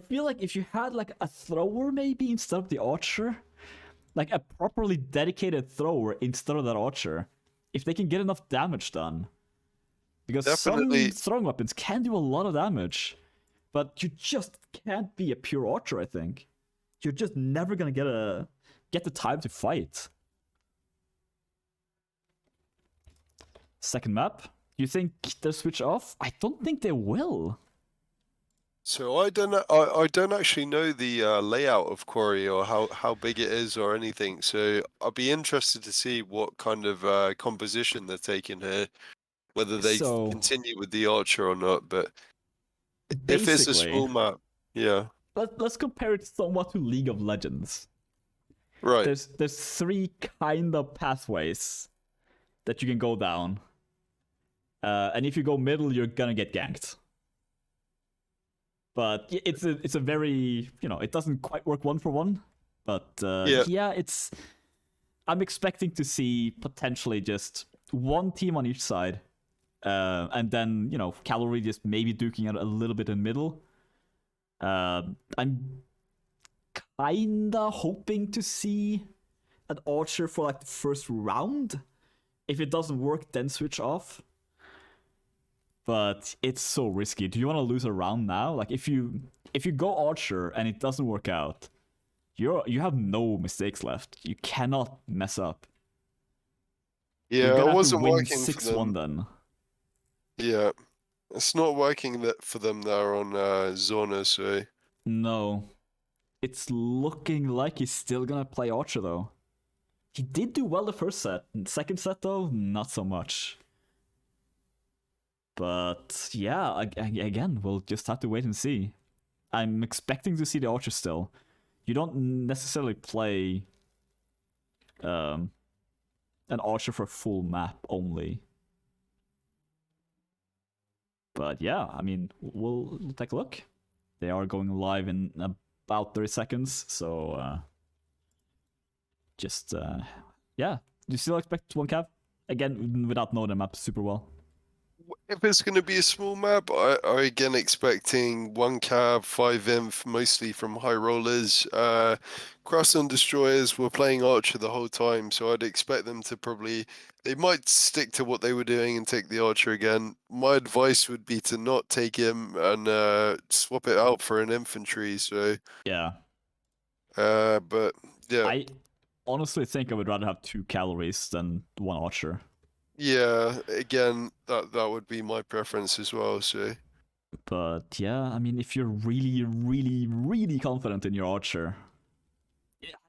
feel like if you had like a thrower maybe instead of the archer, like a properly dedicated thrower instead of that archer, if they can get enough damage done. Because some throwing weapons can do a lot of damage, but you just can't be a pure archer, I think. You're just never gonna get the time to fight. Second map. You think they'll switch off? I don't think they will. So I don't actually know the layout of Quarry or how big it is or anything. So I'll be interested to see what kind of composition they're taking here. Whether they continue with the archer or not, but if it's a small map, yeah. Let's compare it somewhat to League of Legends. Right. There's 3 kind of pathways that you can go down, and if you go middle, you're gonna get ganked. But it's a very, it doesn't quite work 1-for-1, but yeah, it's. I'm expecting to see potentially just 1 team on each side. And then, cavalry just maybe duking out a little bit in middle. I'm kinda hoping to see an archer for like the first round. If it doesn't work, then switch off. But it's so risky. Do you want to lose a round now? Like if you go archer and it doesn't work out, you have no mistakes left. You cannot mess up. Yeah, it wasn't working 6-1 then. Yeah, it's not working for them there on Zona, so... No. It's looking like he's still gonna play Archer, though. He did do well the first set. Second set, though, not so much. But, yeah, again, we'll just have to wait and see. I'm expecting to see the Archer still. You don't necessarily play an Archer for a full map only. But yeah, I mean, we'll take a look. They are going live in about 30 seconds, so yeah. Do you still expect 1 cav? Again, without knowing the map super well. If it's going to be a small map, I again expecting 1 cav, 5 inf, mostly from High Rollers. Croissant Destroyers were playing Archer the whole time, so I'd expect them to probably... They might stick to what they were doing and take the Archer again. My advice would be to not take him and swap it out for an infantry, so... Yeah. But, yeah. I honestly think I would rather have 2 cavalries than 1 Archer. Yeah, again, that would be my preference as well, so... But yeah, I mean, if you're really, really, really confident in your Archer,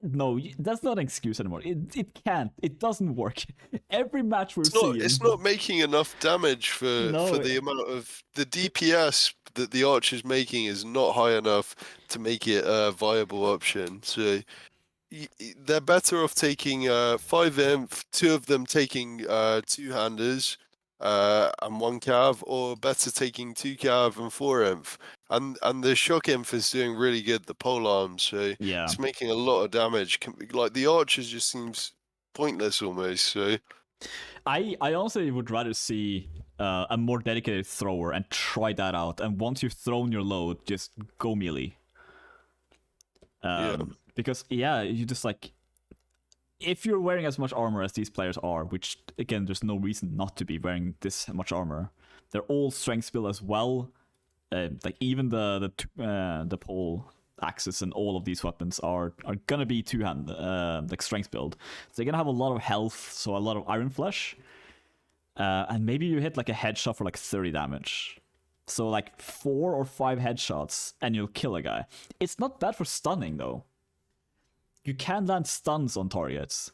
no, that's not an excuse anymore. It can't. It doesn't work. Every match we're seeing... It's not making enough damage for the amount of... The DPS that the Archer's making is not high enough to make it a viable option, so... They're better off taking 5 inf, 2 of them taking 2-handers and 1 cav, or better taking 2 cav and 4 inf. And the shock inf is doing really good, the pole arm, so yeah, it's making a lot of damage. Like the archers just seems pointless almost. So I honestly would rather see a more dedicated thrower and try that out. And once you've thrown your load, just go melee. Because you just like, if you're wearing as much armor as these players are, which again, there's no reason not to be wearing this much armor. They're all strength build as well. Like even the pole axes and all of these weapons are gonna be 2-hand, like strength build. So they're gonna have a lot of health, so a lot of iron flesh. And maybe you hit like a headshot for like 30 damage. So like 4 or 5 headshots and you'll kill a guy. It's not bad for stunning though. You can land stuns on targets.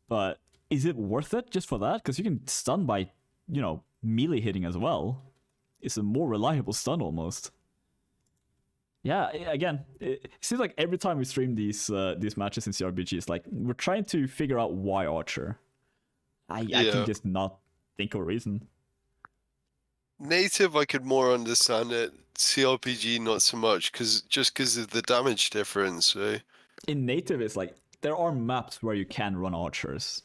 But is it worth it just for that? Because you can stun by, melee hitting as well. It's a more reliable stun almost. Yeah, again, it seems like every time we stream these matches in cRPG, it's like we're trying to figure out why Archer. I can just not think of a reason. Native, I could more understand it. cRPG, not so much, because of the damage difference. So. In Native, it's like there are maps where you can run archers.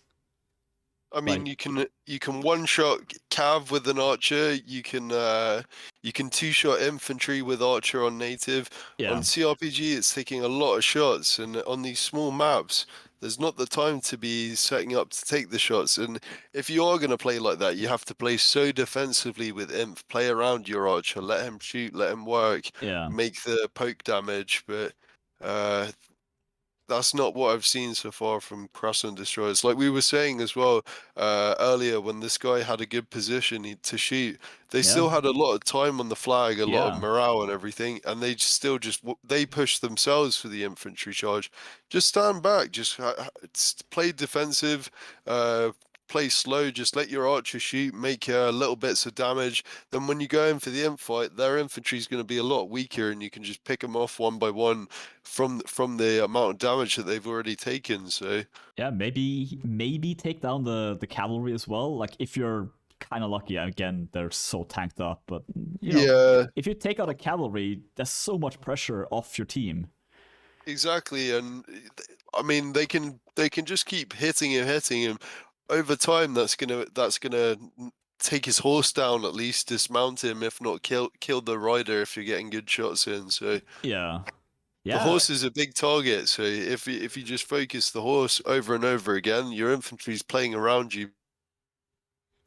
I mean, like, you can one-shot cav with an archer. You can 2-shot infantry with archer on native. Yeah. On cRPG, it's taking a lot of shots, and on these small maps, there's not the time to be setting up to take the shots. And if you are going to play like that, you have to play so defensively with inf. Play around your archer, let him shoot, let him work, make the poke damage. But that's not what I've seen so far from Croissant Destroyers. Like we were saying as well earlier, when this guy had a good position to shoot, they still had a lot of time on the flag, a lot of morale and everything, and they still they pushed themselves for the infantry charge. Just stand back, just play defensive, play slow, just let your archer shoot, make little bits of damage. Then when you go in for the imp fight, their infantry is going to be a lot weaker, and you can just pick them off one by one from the amount of damage that they've already taken. So yeah, maybe take down the cavalry as well. Like if you're kind of lucky, again, they're so tanked up, but if you take out a cavalry, there's so much pressure off your team. Exactly, and I mean they can just keep hitting him. Over time, that's gonna take his horse down, at least dismount him, if not kill the rider if you're getting good shots in. So yeah. The horse is a big target. So if you just focus the horse over and over again, your infantry's playing around you.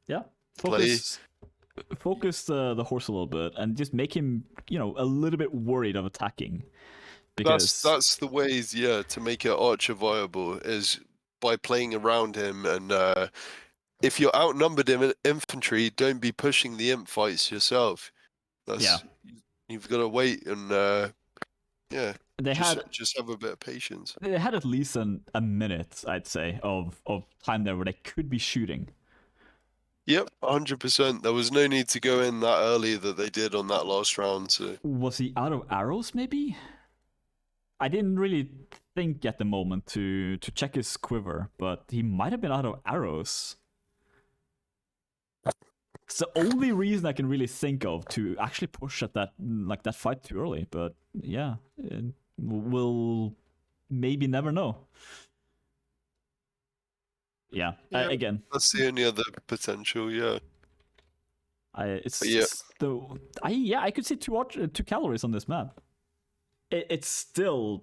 Yeah, focus the horse a little bit and just make him a little bit worried of attacking. Because that's the ways to make an archer viable is by playing around him, and if you're outnumbered in infantry, don't be pushing the imp fights yourself. You've got to wait and just have a bit of patience. They had at least a minute, I'd say, of time there where they could be shooting. Yep, 100%. There was no need to go in that early that they did on that last round. So was he out of arrows? Maybe. I didn't really think at the moment to check his quiver, but he might have been out of arrows. It's the only reason I can really think of to actually push at that fight too early. But yeah, we'll maybe never know. Yeah, again, that's the only other potential. Yeah. I could see two calories on this map. I'd still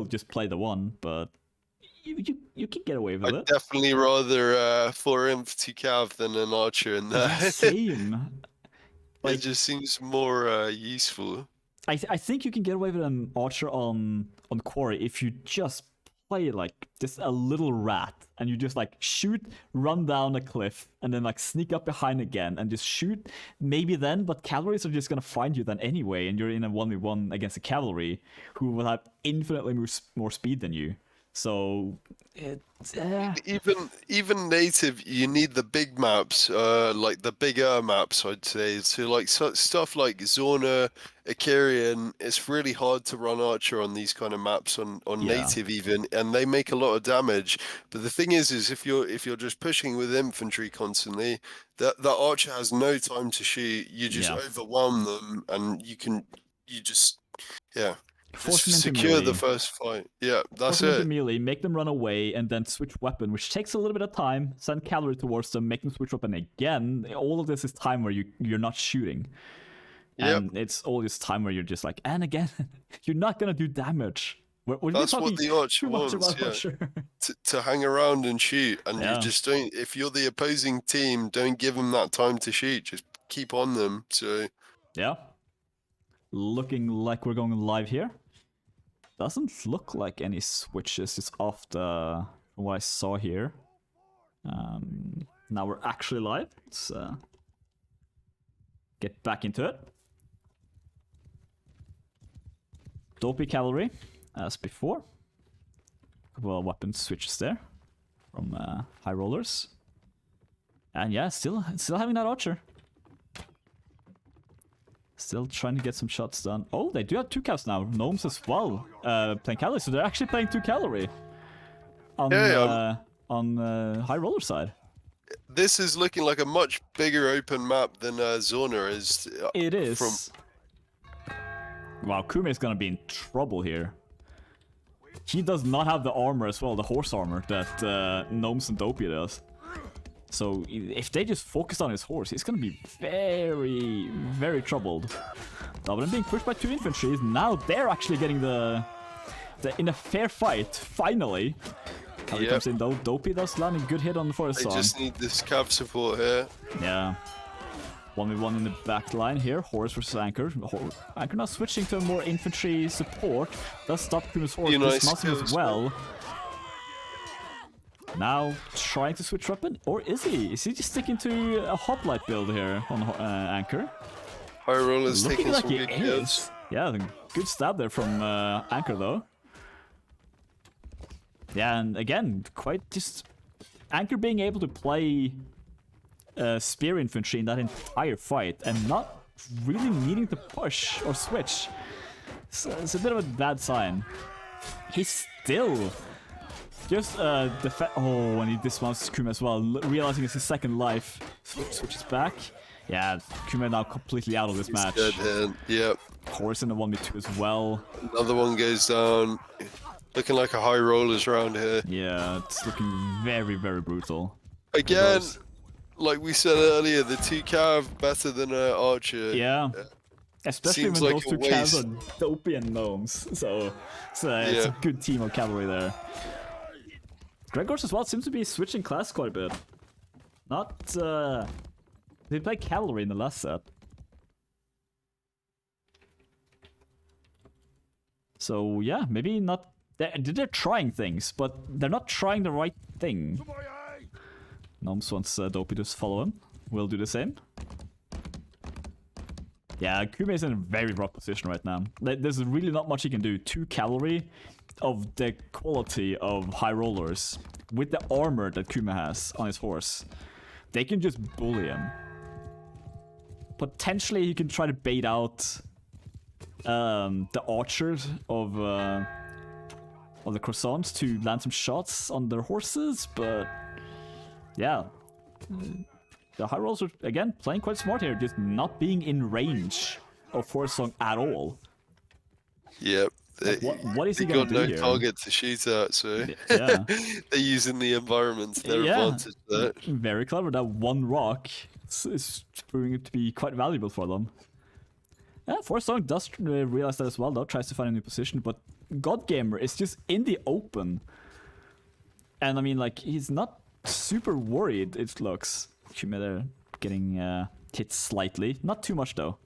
just play the one, but you can get away with it. I'd definitely rather 4 inf to cav than an archer in that. Yeah, same. It just seems more useful. I think you can get away with an archer on quarry if you just play like just a little rat and you just like shoot, run down a cliff, and then like sneak up behind again and just shoot. Maybe then, but cavalries are just gonna find you then anyway, and you're in a 1v1 against a cavalry who will have infinitely more speed than you. So even native, you need the big maps, like the bigger maps, I'd say. So like stuff like Zona, Akarian, it's really hard to run archer on these kind of maps on native even, and they make a lot of damage. But the thing is if you're just pushing with infantry constantly, that archer has no time to shoot. You just overwhelm them, and you just secure the first fight. Yeah, that's it. Into melee, make them run away, and then switch weapon, which takes a little bit of time. Send cavalry towards them, make them switch weapon again. All of this is time where you're not shooting. And it's all this time where you're just like, and again, you're not gonna do damage. That's what the archer wants, to hang around and shoot. And you just don't, if you're the opposing team, don't give them that time to shoot. Just keep on them. So yeah. Looking like we're going live here. Doesn't look like any switches. It's off from what I saw here. Now we're actually live. Let's get back into it. Dopey cavalry, as before. Well, weapon switches there from High Rollers. And yeah, still having that archer. Still trying to get some shots done. Oh, they do have 2 calves now. Gnomes as well, playing cavalry. So they're actually playing 2 cavalry on High Roller side. This is looking like a much bigger open map than Zona is. It is. Wow, Kume is gonna be in trouble here. He does not have the armor as well, the horse armor that Gnomes and Dopey does. So if they just focus on his horse, he's gonna be very, very troubled. Dublin being pushed by 2 infantry. Now they're actually getting in a fair fight, finally. Cavalry comes in though. Dopey does land a good hit on the forest song. They just need this cav support here. Yeah. 1v1 in the back line here. Horse versus Anchor. Anchor now switching to a more infantry support. Does stop Kuma's horse. Dismounts him as well. Now trying to switch weapon, or is he? Is he just sticking to a hoplite build here on Anchor? High Rollers taking like some good kills. Yeah, good stab there from Anchor though. Yeah, and again, quite just Anchor being able to play spear infantry in that entire fight and not really needing to push or switch. It's a bit of a bad sign. He's still just and he dismounts Kuma as well, realizing it's his second life. Switches back. Yeah, Kuma now completely out of this match. Dead hand. Yep. Horse in the 1v2 as well. Another one goes down. Looking like a High Rollers round here. Yeah, it's looking very, very brutal. Again, like we said earlier, the 2 cav better than an archer. Yeah. Especially Seems when like those 2 calves are Dopey and Gnomes. So it's a good team of cavalry there. Gregors as well seems to be switching class quite a bit. They played cavalry in the last set. So yeah, maybe not. They're trying things, but they're not trying the right thing. Gnomes wants Dopey to follow him. We'll do the same. Yeah, Kume is in a very rough position right now. There's really not much he can do. 2 cavalry of the quality of High Rollers with the armor that Kume has on his horse. They can just bully him. Potentially he can try to bait out the archers of the Croissants to land some shots on their horses, but yeah. the High Rollers are, again, playing quite smart here, just not being in range of Forsong at all. Yep. Like, what is he going to do here? They got no target to shoot at, so yeah. they're using the environment to their advantage there. Very clever. That one rock is proving to be quite valuable for them. Yeah, Forsong does realize that as well, though, tries to find a new position, but Godgamer is just in the open. And I mean, like, he's not super worried, it looks. Kume getting hit slightly. Not too much, though.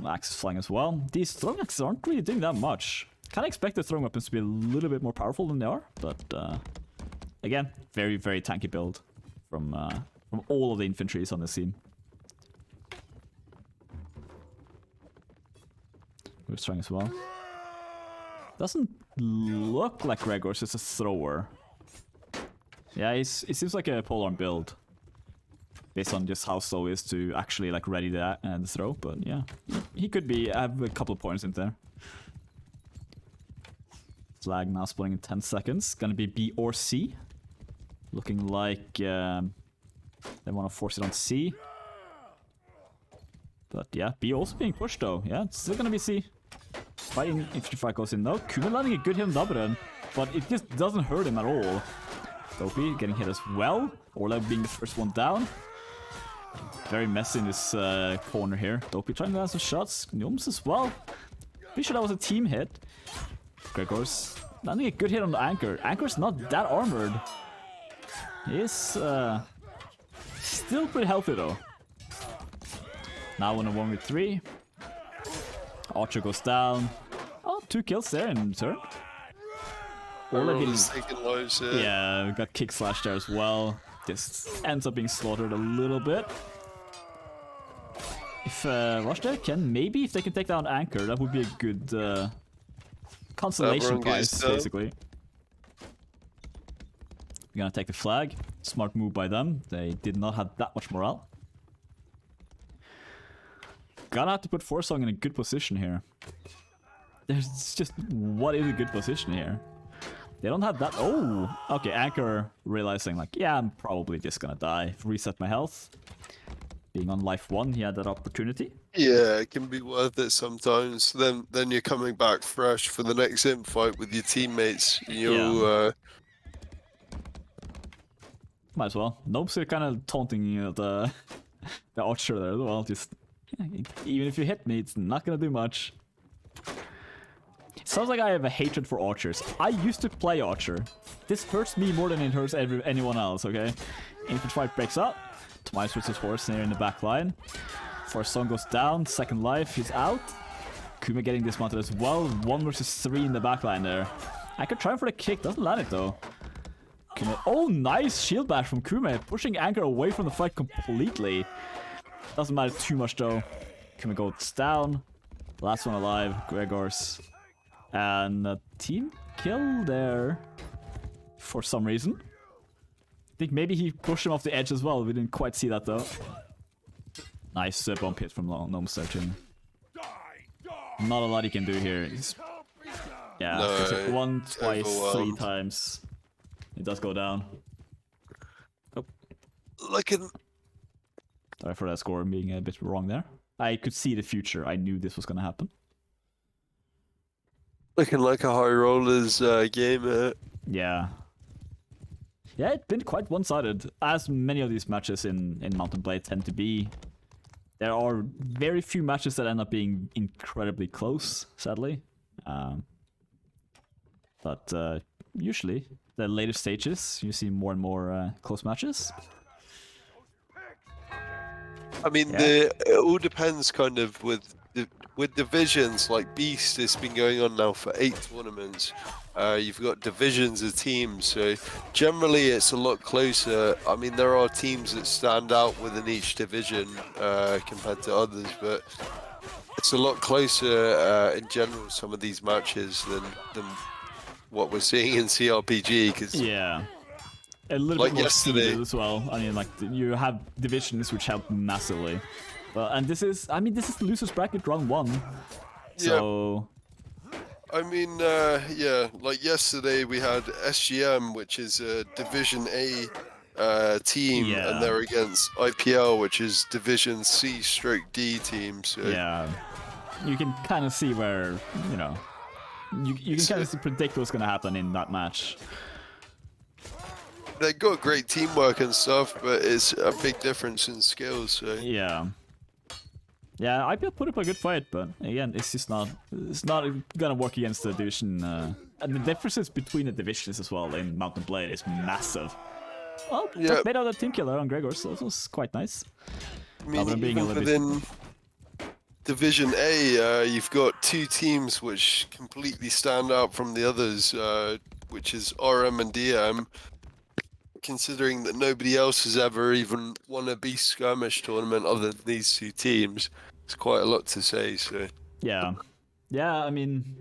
Axe is flying as well. These throwing axes aren't really doing that much. Kind of expect the throwing weapons to be a little bit more powerful than they are, but again, very, very tanky build from all of the infantries on this team. We're trying as well. Doesn't look like Gregor's is a thrower. Yeah, it seems like a polearm build. Based on just how slow he is to actually like ready the throw, but yeah, he could have a couple of points in there. Flag now splitting in 10 seconds. Gonna be B or C. Looking like they want to force it on C. But yeah, B also being pushed though. Yeah, it's still gonna be C. Fighting infantry fight goes in though. Kume landing a good hit on Dabren, but it just doesn't hurt him at all. Dopey getting hit as well. Orla being the first one down. Very messy in this corner here. Dopey trying to land some shots. Gnomes as well. Pretty sure that was a team hit. Gregor's landing a good hit on the Anchor. Anchor's not that armored. He is still pretty healthy though. Now on a 1v3. Archer goes down. Oh, 2 kills there in turn. Orla taking lows, yeah, got kick slash there as well. Just ends up being slaughtered a little bit. If Rushdev can, maybe if they can take down Anchor, that would be a good consolation prize, basically. We're gonna take the flag. Smart move by them. They did not have that much morale. Gonna have to put Forsong in a good position here. There's just, what is a good position here? They don't have that. Oh, okay. Anchor realizing like, yeah, I'm probably just gonna die. Reset my health. Being on life 1, he had that opportunity. Yeah, it can be worth it sometimes. Then you're coming back fresh for the next imp fight with your teammates. You might as well. Nopes are kind of taunting the archer there as well. Just even if you hit me, it's not gonna do much. Sounds like I have a hatred for archers. I used to play archer. This hurts me more than it hurts anyone else, okay? Infantry fight breaks up. Tobias puts his horse there in the back line. Forsong goes down, second life, he's out. Kume getting dismounted as well. 1 versus 3 in the back line there. I could try for the kick, doesn't land it though. Kume, oh, nice shield bash from Kume, pushing Anchor away from the fight completely. Doesn't matter too much though. Kume goes down. Last one alive, Gregor's. And a team kill there for some reason. I think maybe he pushed him off the edge as well. We didn't quite see that though. Nice bump hit from Gnome Searching. Not a lot he can do here. Yeah, no, 1, twice, 3 times. It does go down. Oh. Sorry for that score being a bit wrong there. I could see the future. I knew this was going to happen. Looking like a High Rollers game. Yeah. Yeah, it's been quite one-sided, as many of these matches in Mountain Blade tend to be. There are very few matches that end up being incredibly close, sadly. But usually, the later stages, you see more and more close matches. I mean, it all depends kind of with divisions. Like Beast, it's been going on now for 8 tournaments. You've got divisions of teams, so generally it's a lot closer. I mean, there are teams that stand out within each division compared to others, but it's a lot closer in general, some of these matches, than what we're seeing in cRPG. Cause yeah. A little bit more seeded as well. I mean, like, you have divisions which help massively. And this is the loser's bracket round 1. So... I mean, yeah, like yesterday we had SGM, which is Division A team, Yeah. and they're against IPL, which is Division C/D team. So Yeah. You can kind of see where, you know, you can kind of predict what's going to happen in that match. they got great teamwork and stuff, but it's a big difference in skills. So Yeah. Yeah, IPL put up a good fight, but again, it's not gonna work against the division. And the differences between the divisions as well in Mountain Blade is massive. Well, just made out a team killer on Gregor, so this was quite nice. I mean, even within Division A, you've got two teams which completely stand out from the others, which is RM and DM. Considering that nobody else has ever even won a Beast Skirmish tournament other than these two teams, it's quite a lot to say. So yeah, I mean,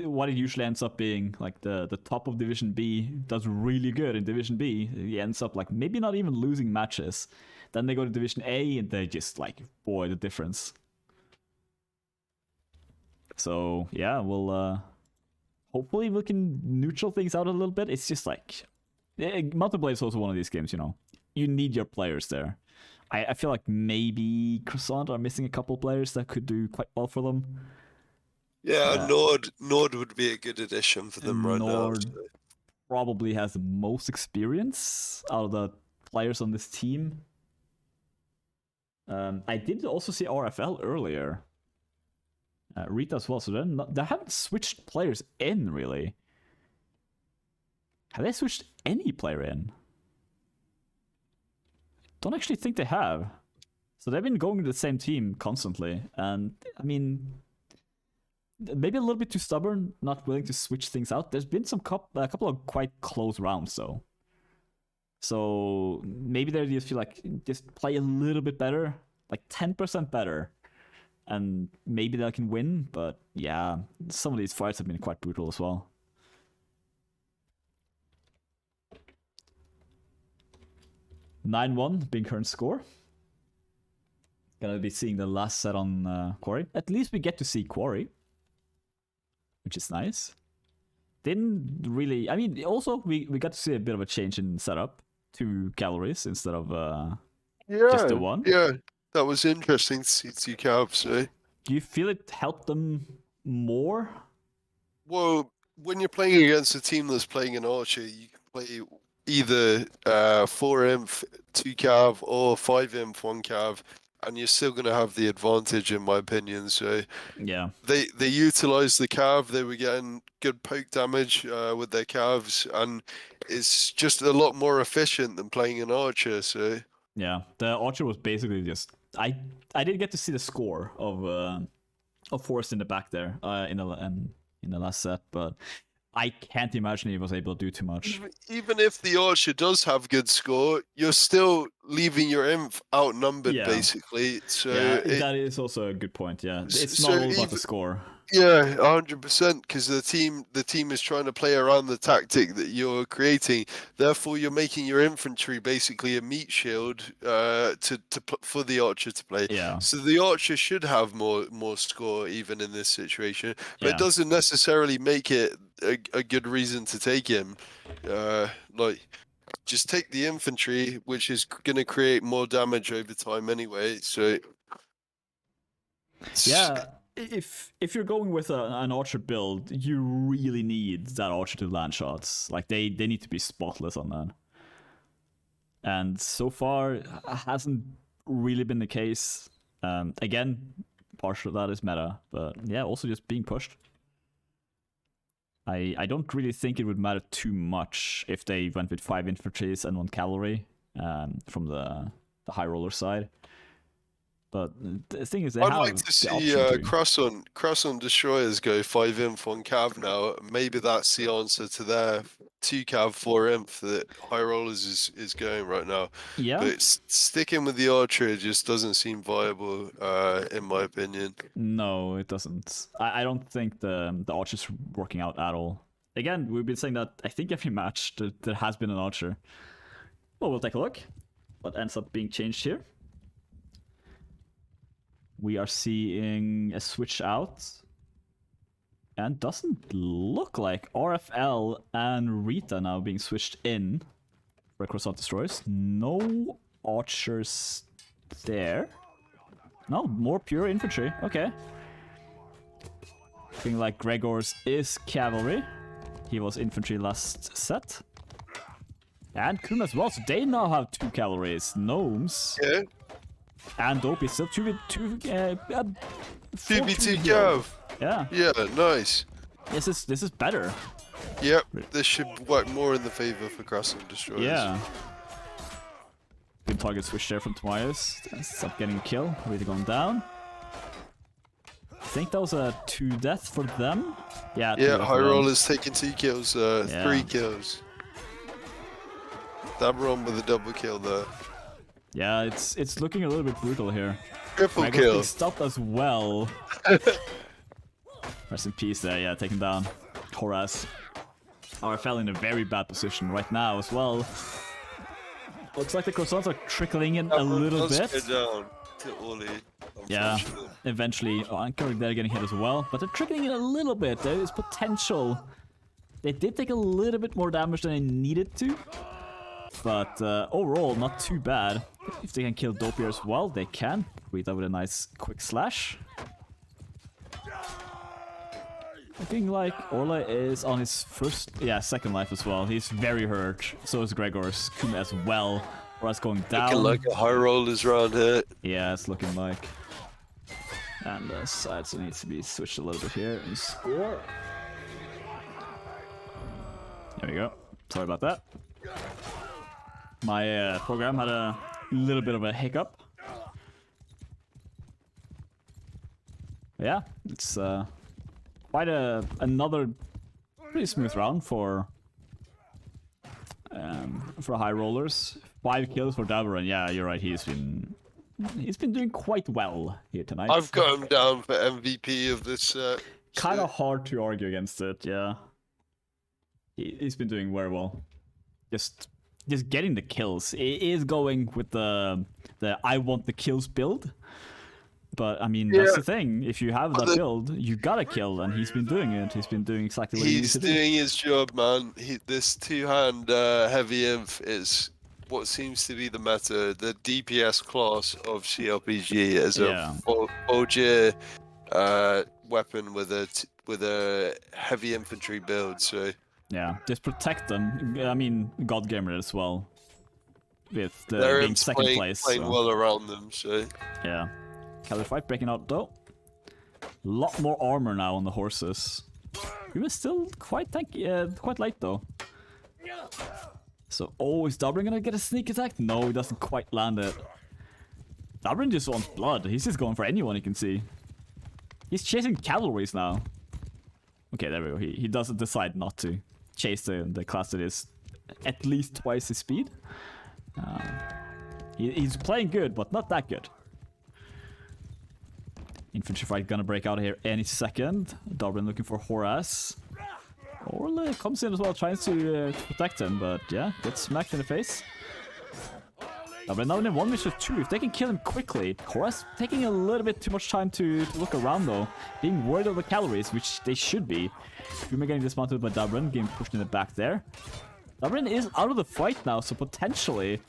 what it usually ends up being, like the top of Division B does really good in Division B. He ends up like maybe not even losing matches. Then they go to Division A and they just like, boy, the difference. So yeah, we'll hopefully we can neutral things out a little bit. It's just like Mountain Blade is also one of these games, you know, you need your players there. I feel like maybe Croissant are missing a couple players that could do quite well for them. yeah, Nord would be a good addition for them right now. So. Probably has the most experience out of the players on this team. I did also see RFL earlier. Rita as well, so they haven't switched players in, really. Have they switched any player in? Don't actually think they have. So they've been going to the same team constantly, and I mean, maybe a little bit too stubborn, not willing to switch things out. There's been a couple of quite close rounds, though. So maybe they just feel like just play a little bit better, like 10% better, and maybe they can win. But yeah, some of these fights have been quite brutal as well. (9-1) being current score. Gonna be seeing the last set on Quarry. At least we get to see Quarry, which is nice. Didn't really... I mean, also, we got to see a bit of a change in setup. 2 calories instead of just the 1. Yeah, that was interesting to see 2 calves. So. Do you feel it helped them more? Well, when you're playing against a team that's playing an archer, you can play either 4-inf 2 cav or 5-inf 1 cav, and you're still going to have the advantage, in my opinion. So yeah, they utilized the cav. They were getting good poke damage with their calves, and it's just a lot more efficient than playing an archer. So yeah, the archer was basically just... I did get to see the score of Forrest in the back there in the last set, but I can't imagine he was able to do too much. Even if the archer does have good score, you're still leaving your inf outnumbered, basically. So yeah, that is also a good point. Yeah, it's not all about the score. Yeah, 100%. Because the team is trying to play around the tactic that you're creating. Therefore, you're making your infantry basically a meat shield for the archer to play. Yeah. So the archer should have more score even in this situation, but it doesn't necessarily make it a good reason to take him. Like, just take the infantry, which is going to create more damage over time anyway. So yeah. If you're going with an archer build, you really need that archer to land shots. Like they need to be spotless on that. And so far, hasn't really been the case. Again, partial of that is meta, but yeah, also just being pushed. I don't really think it would matter too much if they went with 5 infantries and 1 cavalry from the high roller side. But the thing is, I'd like to see Croissant Destroyers go 5-inf 1 cav now. Maybe that's the answer to their 2 cav 4-inf that High Rollers is going right now. Yeah. But sticking with the archer just doesn't seem viable, in my opinion. No, it doesn't. I don't think the archer's working out at all. Again, we've been saying that I think every match there has been an archer. Well, we'll take a look. What ends up being changed here? We are seeing a switch out. And doesn't look like RFL and Rita now being switched in. for Croissant Destroyers. No archers there. No, more pure infantry. Okay. Looking like Gregor's is cavalry. He was infantry last set. And Kun as well, so they now have 2 cavalries. Gnomes. Yeah. And Dopey still 2v2. 2v2 Cav. Yeah. Yeah, nice. This is better. Yep, this should work more in the favor for Croissant Destroyers. Yeah. Good target switch there from Tobias. Stop getting a kill. Really going down. I think that was a 2 death for them. Yeah. Yeah, High Rollers taking 2 kills, 3 kills. Dabron with a double kill there. Yeah, it's looking a little bit brutal here. Triple kill. Stopped as well. Rest in peace there. Yeah, taken down. Horace. fell in a very bad position right now as well. Looks like the croissants are trickling in a little bit. Down to Oli, yeah, eventually. Oh, Anchor, they're getting hit as well, but they're trickling in a little bit. There is potential. They did take a little bit more damage than they needed to, but overall, not too bad. If they can kill Dopier as well, they can. Read that with a nice quick slash. Looking like Orla is on his second life as well. He's very hurt. So is Gregor's Kuma as well. Orla's going down. Looking like a high rollers round here. Yeah, it's looking like. And the sides needs to be switched a little bit here and score. There we go. Sorry about that. My program had a little bit of a hiccup. But yeah, it's quite another pretty smooth round for high rollers. 5 kills for Davaran. Yeah, you're right. He's been doing quite well here tonight. I've got him down for MVP of this. Kind of hard to argue against it. Yeah, he's been doing very well. Just getting the kills. He is going with the I want the kills build. But I mean, that's the thing. If you have that build, you gotta kill, and he's been doing it. He's been doing exactly what he needs to do. He's doing his job, man. This two-hand heavy inf is what seems to be the meta. The DPS class of cRPG as a Folger weapon with a heavy infantry build. So yeah, just protect them. I mean, God Gamer as well, with they're being second place. Playing well around them. So yeah. Cavalry fight breaking out though. A lot more armor now on the horses. He was still quite tanky, quite light though. So, is Dabrin gonna get a sneak attack? No, he doesn't quite land it. Dabrin just wants blood. He's just going for anyone he can see. He's chasing cavalries now. Okay, there we go. He doesn't decide not to chase the class that is at least twice his speed. He's playing good, but not that good. Infantry fight gonna break out here any second. Dabrin looking for Horace. Orla comes in as well, trying to protect him, but yeah, gets smacked in the face. Dabrin now in 1 versus 2. If they can kill him quickly. Horace taking a little bit too much time to look around though. Being worried of the calories, which they should be. Kuma getting dismounted by Dabrin, getting pushed in the back there. Dabrin is out of the fight now, so potentially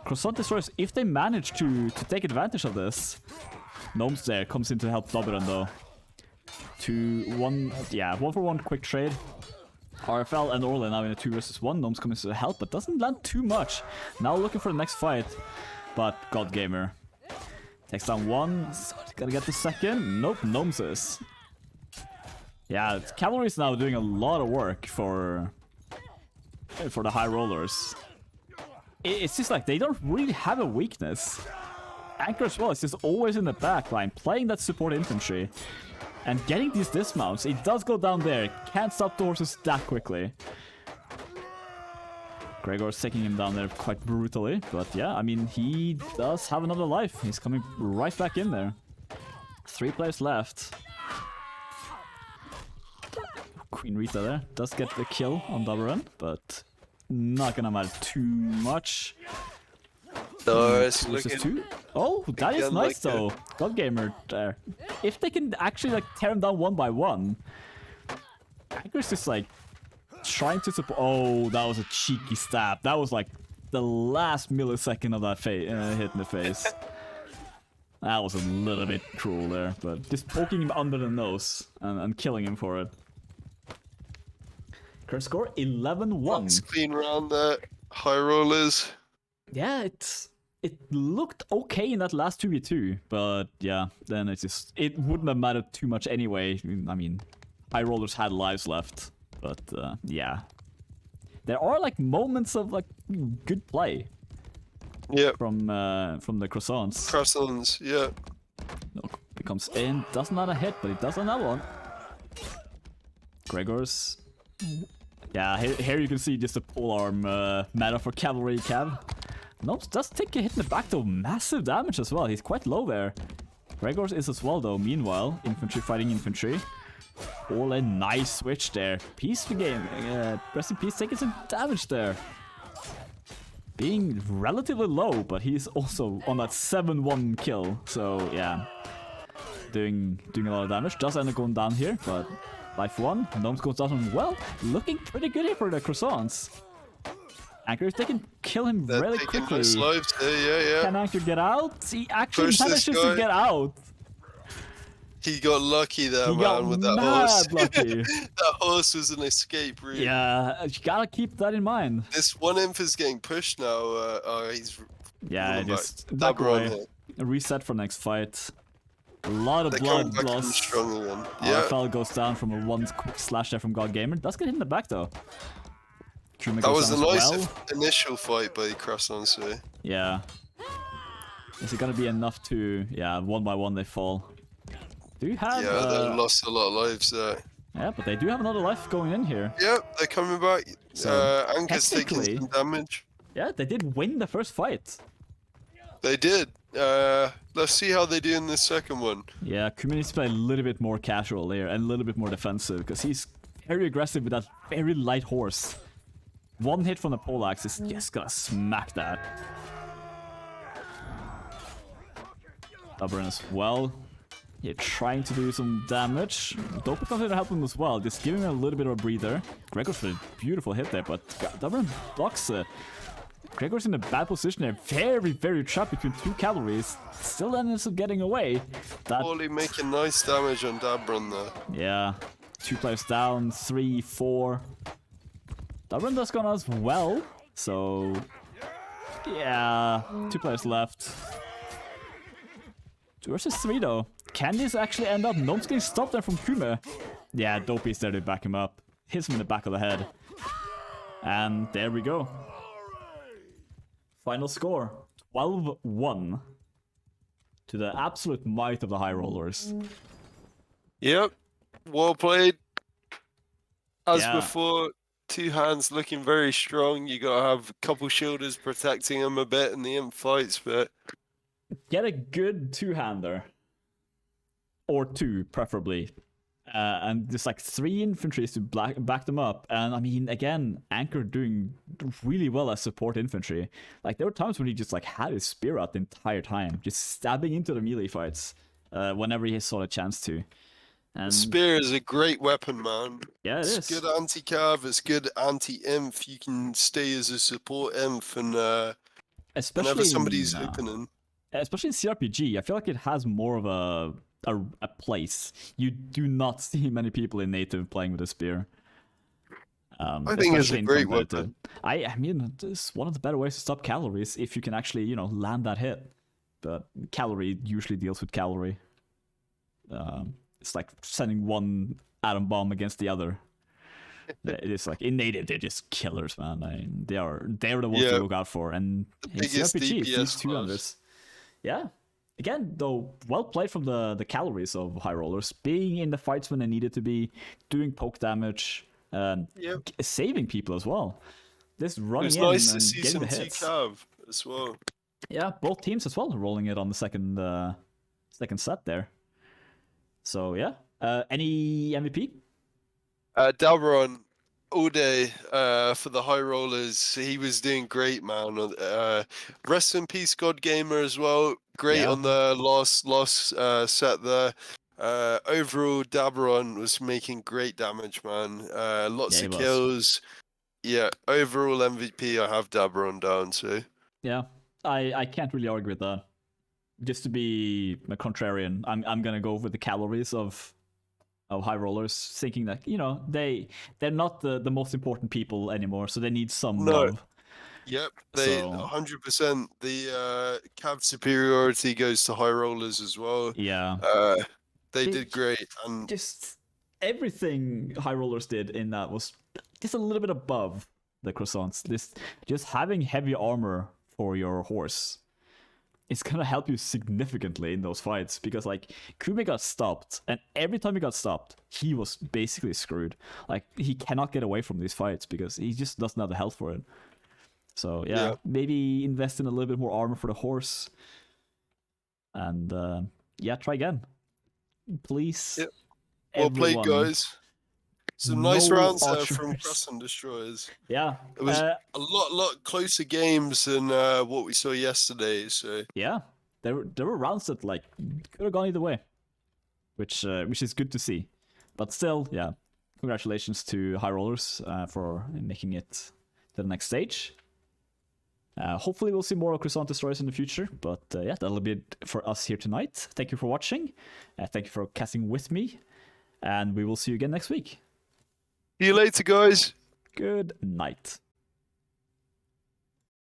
Croissant Destroyers, if they manage to take advantage of this. Gnomes there, comes in to help Dabran though. 1 for 1 quick trade. RFL and Orla now in a 2 versus 1. Gnomes coming to help, but doesn't land too much. Now looking for the next fight. But God Gamer takes down 1. So gotta get the second. Nope, Gnomes is. Yeah, Cavalry is now doing a lot of work for the high rollers. It's just like they don't really have a weakness. Anchor as well is just always in the back line, playing that support infantry. And getting these dismounts, it does go down there. Can't stop the horses that quickly. Gregor's taking him down there quite brutally. But yeah, I mean, he does have another life. He's coming right back in there. 3 players left. Queen Rita there does get the kill on Dabaran, but not gonna matter too much. It's looking... 2. Oh, that is nice though. God Gamer there. If they can actually like tear him down 1 by 1. Anchor's just like trying to support. Oh, that was a cheeky stab. That was like the last millisecond of that hit in the face. That was a little bit cruel there, but just poking him under the nose and killing him for it. Current score 11-1. Clean round there, High Rollers. Yeah, it looked okay in that last 2v2, but yeah, then it wouldn't have mattered too much anyway. I mean, High Rollers had lives left, but yeah. There are like moments of like good play. Yeah. From the croissants. Croissants, yeah. Look, he comes in, doesn't have a hit, but he does another one. Gregor's. Yeah, here you can see just a polearm meta for cavalry cav. Nope, does take a hit in the back though. Massive damage as well. He's quite low there. Gregor's is as well though. Meanwhile, infantry fighting infantry. All a nice switch there. Peace the game. Rest in peace, taking some damage there. Being relatively low, but he's also on that 7-1 kill. So yeah, doing a lot of damage. Does end up going down here, but life 1. Gnomes goes down as well. Looking pretty good here for the croissants. Anchor, if they can kill him really quickly. Nice lives there, yeah. Can Anchor get out? He actually manages to get out. He got lucky there, he man, with that horse. Lucky. That horse was an escape, really. Yeah, you gotta keep that in mind. This one inf is getting pushed now. He's just back away. A reset for next fight. A lot of blood lost. Strong again. Yeah. RFL goes down from a one quick slash there from God Gamer. Does get hit in the back though. That was a nice initial fight by Croissant. Yeah. Is it gonna be enough to? Yeah, one by one they fall. Do you have? Yeah, they lost a lot of lives there. Yeah, but they do have another life going in here. Yep, they're coming back. So, Anker's taking some damage. Yeah, they did win the first fight. They did. Let's see how they do in the second one. Yeah, Kumi needs to play a little bit more casual here and a little bit more defensive because he's very aggressive with that very light horse. One hit from the poleaxe is just gonna smack that. Stubborn as well. Yeah, trying to do some damage. Dope comes in to help him as well, just giving him a little bit of a breather. Gregor's with a beautiful hit there, but Stubborn blocks it. Gregor's in a bad position there, very, very trapped between two cavalries. Still ends up getting away. Holy making nice damage on Dabron there. Yeah, 2 players down, 3, 4. Dabron does go as well, so yeah, 2 players left. 2 versus 3 though. Can this actually end up? Gnome's getting stopped there from Kume. Yeah, Dopey's there to back him up. Hits him in the back of the head. And there we go. Final score, 12-1. To the absolute might of the High Rollers. Yep, well played. As before, 2 hands looking very strong. You gotta have a couple shielders protecting them a bit in the imp fights, but... Get a good 2-hander. Or 2, preferably. And just like 3 infantries to back them up. And I mean, again, Anchor doing really well as support infantry. Like, there were times when he just like had his spear out the entire time, just stabbing into the melee fights whenever he saw a chance to. And spear is a great weapon, man. Yeah, it is. It's good anti-cav, it's good anti-inf. You can stay as a support inf and especially whenever somebody's opening. Especially in cRPG, I feel like it has more of a place. You do not see many people in native playing with a spear. I think it's a great weapon. I mean, it's one of the better ways to stop calories if you can actually, you know, land that hit. But cavalry usually deals with cavalry. It's like sending one atom bomb against the other. It's like in native, they're just killers, man. I mean, they're the ones to look out for. And in cRPG, these 200s. Yeah. Again, though, well played from the calories of High Rollers, being in the fights when they needed to be, doing poke damage, saving people as well. This running in nice and to see getting some the hits. cav as well. Yeah, both teams as well rolling it on the second set there. So yeah, any MVP? Dalron, all day for the High Rollers. He was doing great, man. Rest in peace, God Gamer as well. Great on the last set there. Overall, Dabron was making great damage, man. Lots of kills. Yeah, overall MVP, I have Dabron down too. Yeah, I can't really argue with that. Just to be a contrarian, I'm gonna go with the calories of high rollers, thinking that they're not the most important people anymore, so they need some No, love. yep, they So 100%. The cav superiority goes to high rollers as well. yeah, They Ju- did great, and just everything high rollers did in that was just a little bit above the croissants. Just having heavy armor for your horse, it's gonna help you significantly in those fights, because like Kume got stopped, and every time he got stopped, he was basically screwed. Like he cannot get away from these fights because he just doesn't have the health for it. So yeah, yeah, maybe invest in a little bit more armor for the horse, and yeah, try again, please. yeah. Well played, Everyone, guys. Some nice no rounds there from archers. Croissant Destroyers. Yeah, It was a lot closer games than what we saw yesterday. So yeah. There were rounds that like could have gone either way, which is good to see. But still, yeah, congratulations to High Rollers for making it to the next stage. Hopefully we'll see more of Croissant Destroyers in the future, but yeah, that'll be it for us here tonight. Thank you for watching. Thank you for casting with me, and we will see you again next week. see you later, guys. Good night.